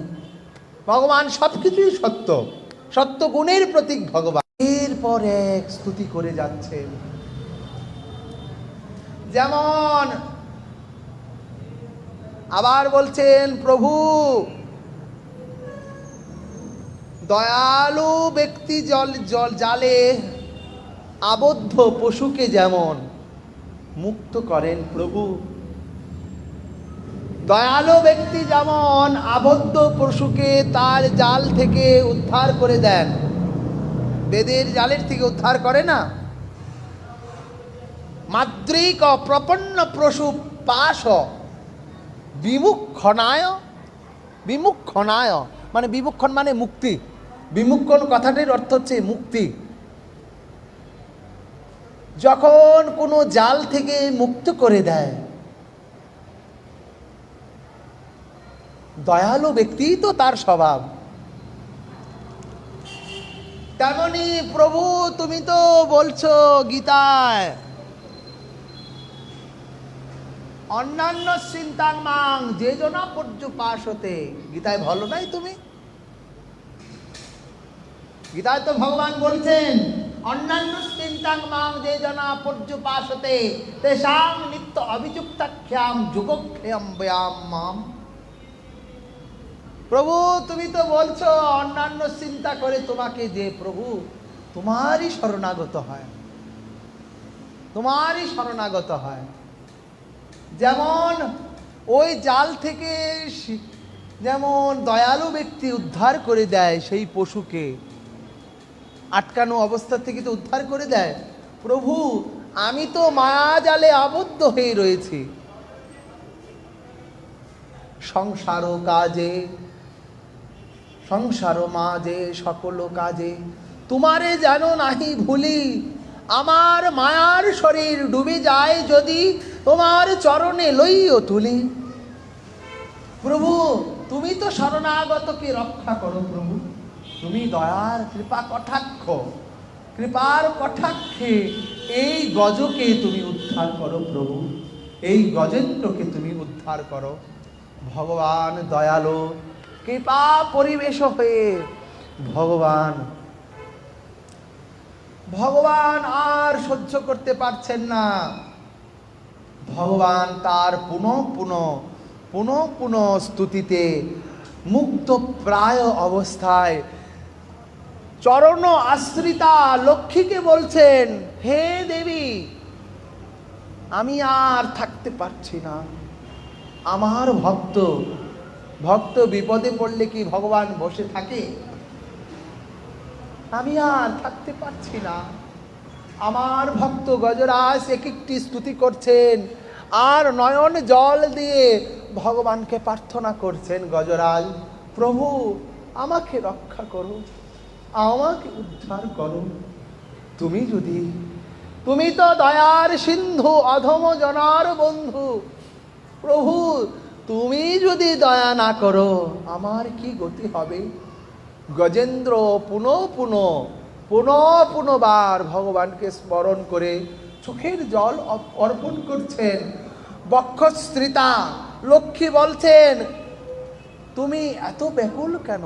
ভগবান সব কিছুই সত্য, সত্য গুণের প্রতীক ভগবান। এরপর এক স্তুতি করে যাচ্ছেন। যেমন আবার বলছেন প্রভু দয়ালু ব্যক্তি জালে আবদ্ধ পশুকে যেমন মুক্ত করেন প্রভু, দয়ালু ব্যক্তি যেমন আবদ্ধ পশুকে তার জাল থেকে উদ্ধার করে দেন, বেদের জালের থেকে উদ্ধার করে না, মাদ্রিক প্রপন্ন পশু পাশ বিমুক্ষণায়, বিমুক্ষণায় মানে বিমুক্ষণ মানে মুক্তি, বিমুক্ষণ কথাটির অর্থ হচ্ছে মুক্তি। যখন কোনো জাল থেকে মুক্ত করে দেয়, দয়ালু ব্যক্তি তো তার স্বভাব। তেমনি প্রভু তুমি তো বলছো গীতায় অন্যান্য চিন্তাং মাং যে জনা পর্যুপাস হতে, গীতায় ভালো নাই তুমি? গীতায় তো ভগবান বলছেন অন্যান্য চিন্তাং মাং যে জনা পর্যুপাস হতে তেষাং নিত্য অভিযুক্তাখ্যাম যুগক্ষেয়ম ব্যায়াম মাম। প্রভু তুমি তো বলছো অন্যান্য চিন্তা করে তোমাকে যে প্রভু তোমারই শরণাগত হয়, তোমারই শরণাগত হয়। যেমন ওই জাল থেকে যেমন দয়ালু ব্যক্তি উদ্ধার করে দেয় সেই পশুকে, আটকানো অবস্থা থেকে তো উদ্ধার করে দেয়। প্রভু আমি তো মায়া জালে আবদ্ধ হয়ে রয়েছি, সংসার কাজে সংসার মাঝে সকল কাজে তোমারে জানো নাহি ভুলি, আমার মায়ার শরীর ডুবে যায় যদি তোমার চরণে লইও তুলি। প্রভু তুমি তো শরণাগতকে রক্ষা করো প্রভু, তুমি দয়ার কৃপা কটাক্ষ, কৃপার কটাক্ষে এই গজকে তুমি উদ্ধার করো প্রভু, এই গজেন্দ্রকে তুমি উদ্ধার করো। ভগবান দয়ালু কৃপা পরিবেশ হয়ে ভগবান ভগবান আর সহ্য করতে পারছেন না। ভগবান তার পুনঃ পুনঃ স্তুতিতে মুগ্ধ প্রায় অবস্থায় চরণ আশ্রিতা লক্ষ্মীকে বলছেন হে দেবী আমি আর থাকতে পারছি না। আমার ভক্ত বিপদে পড়লে কি ভগবান বসে থাকে? আমি আর থাকতে পারছি না। আমার ভক্ত গজরাজ এক একটি স্তুতি করছেন আর নয়ন জল দিয়ে ভগবানকে প্রার্থনা করছেন। গজরাজ প্রভু আমাকে রক্ষা করো, আমাকে উদ্ধার করো। তুমি তো দয়ার সিন্ধু অধম জনার বন্ধু। প্রভু তুমি যদি দয়া না করো আমার কি গতি হবে? গজেন্দ্র পুনঃবার ভগবানকে স্মরণ করে চোখের জল অর্পণ করছেন। বক্ষস্ত্রিতা লক্ষ্মী বলছেন তুমি এত ব্যাকুল কেন?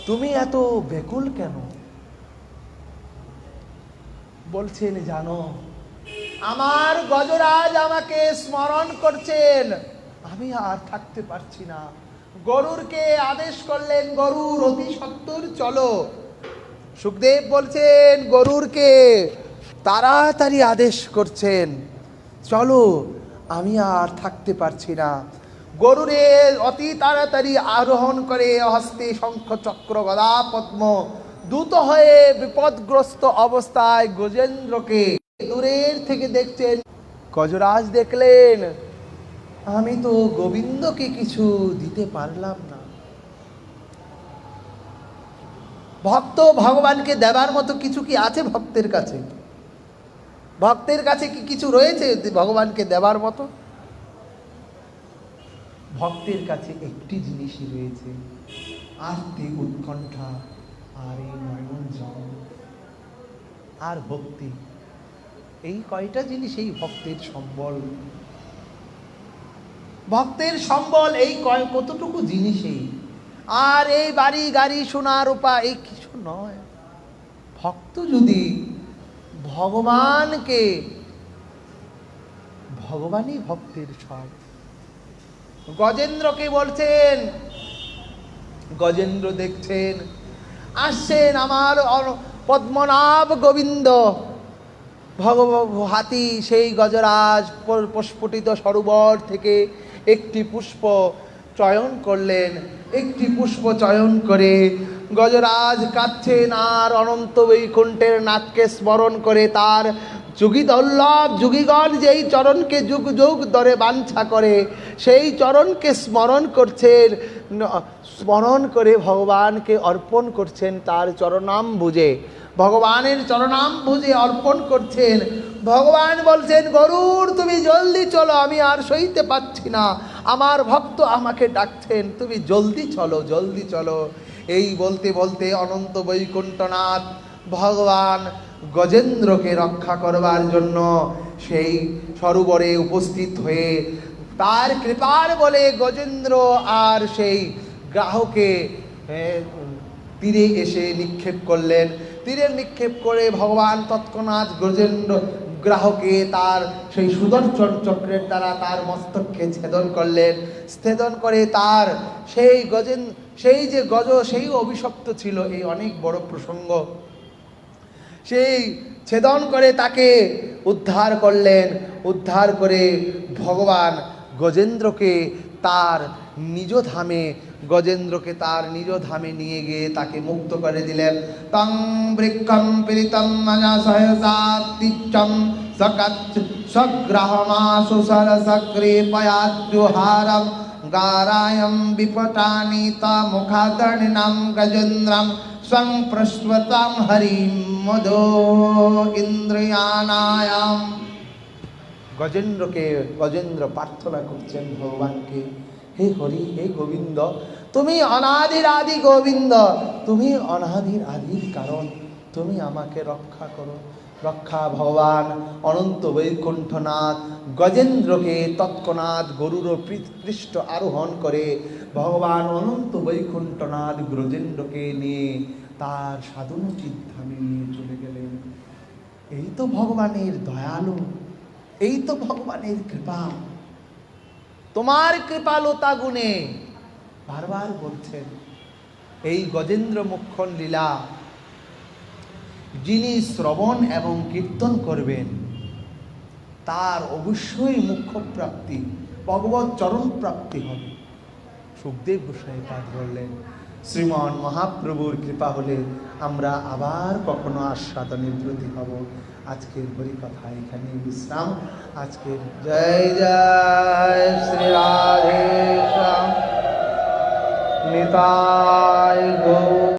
তুমি এত ব্যাকুল কেন? বলছেন জানো আমার গজরাজ আমাকে স্মরণ করছেন, আমি আর থাকতে পারছি না। গরুরকে আদেশ করলেন গরুর অতি সত্বর চলো। সুখদেব বলছেন গরুরকে তাড়াতাড়ি আদেশ করছেন চলো, আমি আর থাকতে পারছি না। গরুরে অতি তাড়াতাড়ি আরোহণ করে হস্তে শঙ্খ চক্র গদা পদ্ম দ্রুত হয়ে বিপদগ্রস্ত অবস্থায় গজেন্দ্রকে দূরের থেকে দেখছেন। গজরাজ দেখলেন আমি তো গোবিন্দকে কিছু দিতে পারলাম না। ভক্ত ভগবানকে দেবার মতো কিছু কি আছে ভক্তের কাছে? ভক্তের কাছে কি কিছু রয়েছে ভগবানকে দেবার মতো? ভক্তের কাছে একটি জিনিসই রয়েছে, আরতি, উৎকণ্ঠা আর এই নয়ন জল আর ভক্তি। এই কয়টা জিনিস এই ভক্তের সম্বল। ভক্তের সম্বল এই কতটুকু জিনিসই। আর এই বাড়ি গাড়ি সোনা রূপা এই কিছু নয়। ভক্ত যদি ভগবানকে, ভগবানই ভক্তের সব। গজেন্দ্রকে বলছেন, গজেন্দ্র দেখছেন আসছেন আমার পদ্মনাভ গোবিন্দ হাতি, সেই গজরাজ প্রস্ফুটিত সরোবর থেকে একটি পুষ্প চয়ন করলেন। একটি পুষ্প চয়ন করে গজরাজ কাঁদছেন আর অনন্ত বৈকুণ্ঠের নাথকে স্মরণ করে তার যুগীদল্লভ যুগীগণ যেই চরণকে যুগ যুগ ধরে বাঞ্ছা করে সেই চরণকে স্মরণ করছেন, স্মরণ করে ভগবানকে অর্পণ করছেন তার চরণাম বুঝে, ভগবানের চরণাম বুঝে অর্পণ করছেন। ভগবান বলছেন, গরুড় তুমি জলদি চলো, আমি আর সইতে পাচ্ছি না, আমার ভক্ত আমাকে ডাকছেন, তুমি জলদি চলো, জলদি চলো। এই বলতে বলতে অনন্ত বৈকুণ্ঠনাথ ভগবান গজেন্দ্রকে রক্ষা করবার জন্য সেই সরোবরে উপস্থিত হয়ে তার কৃপার বলে গজেন্দ্র আর সেই গ্রাহকে তীরে এসে নিক্ষেপ করলেন। তীরে নিক্ষেপ করে ভগবান তৎক্ষণাৎ গজেন্দ্র গ্রাহকে তার সেই সুদর্শন চক্রের দ্বারা তার মস্তককে ছেদন করলেন। ছেদন করে তার সেই যে গজ সেই অভিশপ্ত ছিল, এই অনেক বড় প্রসঙ্গ, সেই ছেদন করে তাকে উদ্ধার করলেন। উদ্ধার করে ভগবান গজেন্দ্রকে তার নিজ ধামে, গজেন্দ্রকে তার নিজ ধামে নিয়ে গিয়ে তাকে মুক্ত করে দিলেন। তং বৃক্ষম পীড়িতম মনা সহসাতিচ্ছম সকাচ্ছ সগ্রাহমাসু সরসক্রিপয়াদ্যুহারম গারায়ম বিপটানিত মুখাদর্ণিনাম গজেন্দ্রম স্বং প্রস্বতাম হরিম মদো ইন্দ্রিয়ানায়াম। গজেন্দ্র প্রার্থনা করছেন ভগবানকে, হে হরি, হে গোবিন্দ, তুমি অনাদির আদি গোবিন্দ, তুমি অনাদির আদির কারণ, তুমি আমাকে রক্ষা করো, রক্ষা। ভগবান অনন্ত বৈকুণ্ঠনাথ গজেন্দ্রকে তৎক্ষণাৎ গরুর পৃষ্ঠ আরোহণ করে ভগবান অনন্ত বৈকুণ্ঠনাথ গজেন্দ্রকে নিয়ে তার সাধনোচিত ধামে নিয়ে চলে গেলেন। এই তো ভগবানের দয়ালু, এই তো ভগবানের কৃপা। তোমার কৃপালতা গুণে বারবার বলছেন এই গজেন্দ্র মোক্ষণ লীলা যিনি শ্রবণ এবং কীর্তন করবেন তার অবশ্যই মুখ্য প্রাপ্তি, ভগবত চরণ প্রাপ্তি হবে। সুখদেব গোসাই পাদ বললেন, শ্রীমান মহাপ্রভুর কৃপা হলে আমরা আবার কখনো আস্বাদনে ব্রতী হব। আজকের হরিকথা এখানে বিশ্রাম। আজকের জয় জয় শ্রী রাধে শ্যাম নিতাই গৌর।